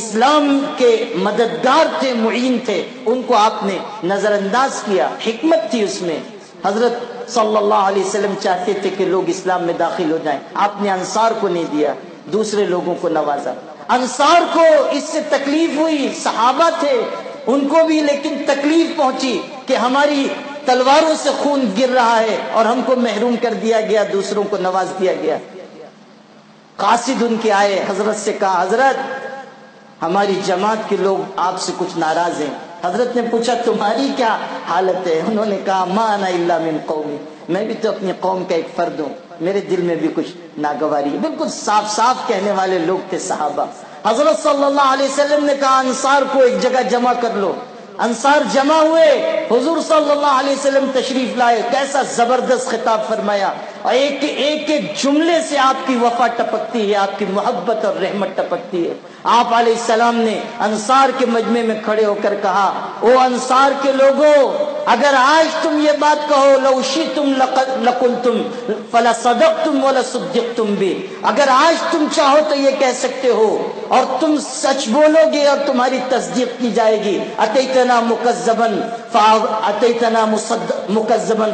اسلام کے مددگار تھے, معین تھے, ان کو آپ نے نظر انداز کیا. حکمت تھی اس میں. حضرت صلی اللہ علیہ وسلم چاہتے تھے کہ لوگ اسلام میں داخل ہو جائیں, آپ نے انصار کو نہیں دیا, دوسرے لوگوں کو نوازا. انصار کو اس سے تکلیف ہوئی, صحابہ تھے ان کو بھی, لیکن تکلیف پہنچی کہ ہماری تلواروں سے خون گر رہا ہے اور ہم کو محروم کر دیا گیا, دوسروں کو نواز دیا گیا. قاصد ان کے آئے, حضرت سے کہا حضرت ہماری جماعت کے لوگ آپ سے کچھ ناراض ہیں. حضرت نے پوچھا تمہاری کیا حالت ہے؟ انہوں نے کہا ما انا الا من قومی, میں بھی تو اپنی قوم کا ایک فرد ہوں, میرے دل میں بھی کچھ ناگواری ہے. بالکل صاف کہنے والے لوگ تھے صحابہ. حضرت صلی اللہ علیہ وسلم نے کہا انصار کو ایک جگہ جمع کر لو. انصار جمع ہوئے, حضور صلی اللہ علیہ وسلم تشریف لائے. کیسا زبردست خطاب فرمایا, اور ایک جملے سے آپ کی وفا ٹپکتی ہے, آپ کی محبت اور رحمت ٹپکتی ہے. آپ علیہ السلام نے انصار کے مجمع میں کھڑے ہو کر کہا, او انصار کے لوگوں, اگر آج تم یہ بات کہو لو شئتم لقلتم فلا صدقتم ولا صدقتم بھی, اگر آج تم چاہو تو یہ کہہ سکتے ہو اور تم سچ بولو گے اور تمہاری تصدیق کی جائے گی. اتیتنا مکذبا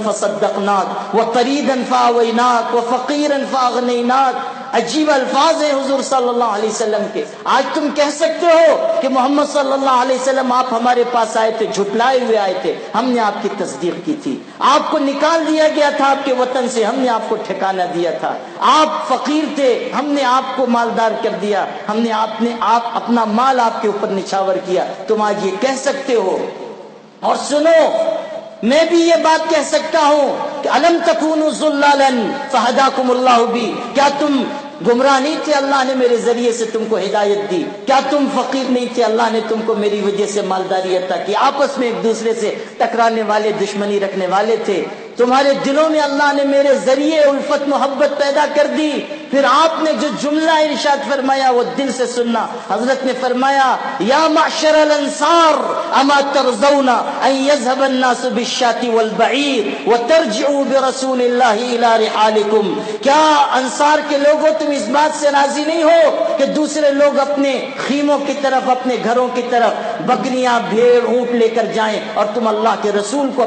فصدقناک وطریدا فآویناک وفقیرا فاغنیناک. عجیب الفاظ ہیں حضور صلی اللہ علیہ وسلم کے. آج تم کہہ سکتے ہو کہ محمد صلی اللہ علیہ وسلم آپ ہمارے پاس آئے تھے, جھٹلائے ہوئے آئے تھے, ہم نے آپ کی تصدیق کی تھی. آپ کو نکال دیا گیا تھا آپ کے وطن سے, ہم نے آپ کو ٹھکانہ دیا تھا. آپ فقیر تھے, ہم نے آپ کو مالدار کر دیا, ہم نے آپ اپنا مال آپ کے اوپر نچھاور کیا. تم آج یہ کہہ سکتے ہو؟ اور سنو, میں بھی یہ بات کہہ سکتا ہوں کہ الم تکونوا ضلالا فہداکم اللہ بی, کیا تم گمراہ نہیں تھے, اللہ نے میرے ذریعے سے تم کو ہدایت دی. کیا تم فقیر نہیں تھے, اللہ نے تم کو میری وجہ سے مالداری عطا کی. آپس میں ایک دوسرے سے ٹکرانے والے, دشمنی رکھنے والے تھے. تمہارے دلوں میں اللہ نے میرے ذریعے الفت محبت پیدا کر دی. پھر آپ نے جو جملہ ارشاد فرمایا وہ دل سے سننا. حضرت نے فرمایا یا معشر الانصار اما ترضون ان يذهب الناس بالشاة والبعير وترجعوا برسول الله الى رحالكم. کیا انصار کے لوگوں تم اس بات سے راضی نہیں ہو کہ دوسرے لوگ اپنے خیموں کی طرف, اپنے گھروں کی طرف بکریاں, بھیڑ, اونٹ لے کر جائیں اور تم اللہ کے رسول کو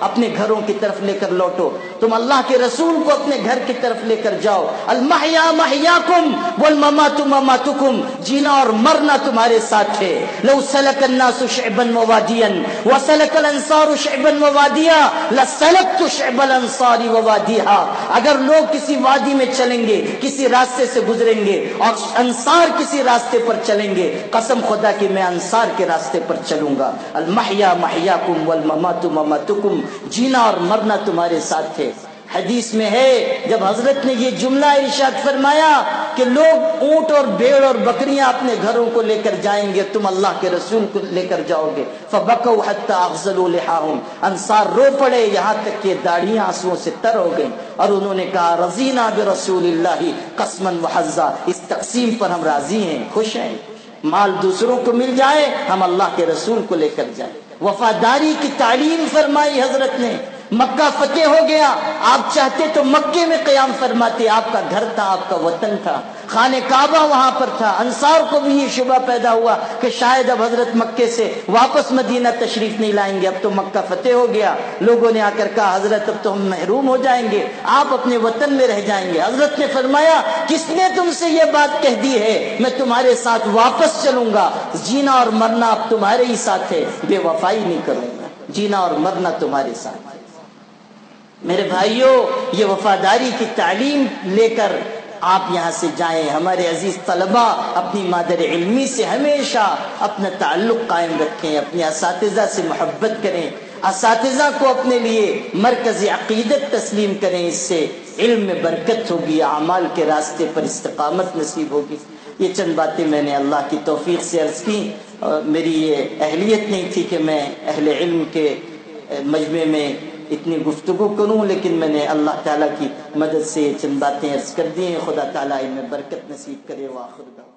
اپنے گھروں کی طرف لے کر لوٹو. تم اللہ کے رسول کو اپنے گھر کی طرف لے کر جاؤ. المحیا محیاکم والممات مماتکم, جینا اور مرنا تمہارے ساتھ ہے. لو سلک الناس شعبا ووادیا وسلک الانصار شعبا ووادیا لسلکت شعب الانصار ووادیها. اگر لوگ کسی وادی میں چلیں گے, کسی راستے سے گزریں گے اور انصار کسی راستے پر چلیں گے, قسم خدا کہ میں انصار کے راستے پر چلوں گا. المحیا محیاکم والممات مماتکم, جینا اور مرنا تمہارے ساتھ ہے. حدیث میں ہے جب حضرت نے یہ جملہ ارشاد فرمایا کہ لوگ اونٹ اور بھیڑ اور بکریاں اپنے گھروں کو لے کر جائیں گے، تم اللہ کے رسول کو لے کر جاؤ گے، فبکوا حتی اغسلوا لحاهم، انصار رو پڑے یہاں تک کہ داڑھیاں آنسوؤں سے تر ہو گئیں، اور انہوں نے کہا رضینا برسول اللہ قسما وحظا، اس تقسیم پر ہم راضی ہیں، خوش ہیں، مال دوسروں کو مل جائے ہم اللہ کے رسول کو لے کر جائیں۔ وفاداری کی تعلیم فرمائی حضرت نے۔ مکہ فتح ہو گیا، آپ چاہتے تو مکے میں قیام فرماتے، آپ کا گھر تھا، آپ کا وطن تھا، خانہ کعبہ وہاں پر تھا۔ انصار کو بھی یہ شبہ پیدا ہوا کہ شاید اب حضرت مکے سے واپس مدینہ تشریف نہیں لائیں گے، اب تو مکہ فتح ہو گیا۔ لوگوں نے آ کر کہا حضرت اب تو ہم محروم ہو جائیں گے، آپ اپنے وطن میں رہ جائیں گے۔ حضرت نے فرمایا کس نے تم سے یہ بات کہہ دی ہے، میں تمہارے ساتھ واپس چلوں گا، جینا اور مرنا اب تمہارے ہی ساتھ ہے، بے وفائی نہیں کروں گا، جینا اور مرنا تمہارے ساتھ ہے۔ میرے بھائیوں، یہ وفاداری کی تعلیم لے کر آپ یہاں سے جائیں۔ ہمارے عزیز طلباء اپنی مادر علمی سے ہمیشہ اپنا تعلق قائم رکھیں، اپنے اساتذہ سے محبت کریں، اساتذہ کو اپنے لیے مرکز عقیدت تسلیم کریں، اس سے علم میں برکت ہوگی، اعمال کے راستے پر استقامت نصیب ہوگی۔ یہ چند باتیں میں نے اللہ کی توفیق سے عرض کی، میری یہ اہلیت نہیں تھی کہ میں اہل علم کے مجمع میں اتنی گفتگو کروں، لیکن میں نے اللہ تعالیٰ کی مدد سے چند باتیں عرض کر دی ہیں۔ خدا تعالیٰ ان میں برکت نصیب کرے۔ وآخر دعوانا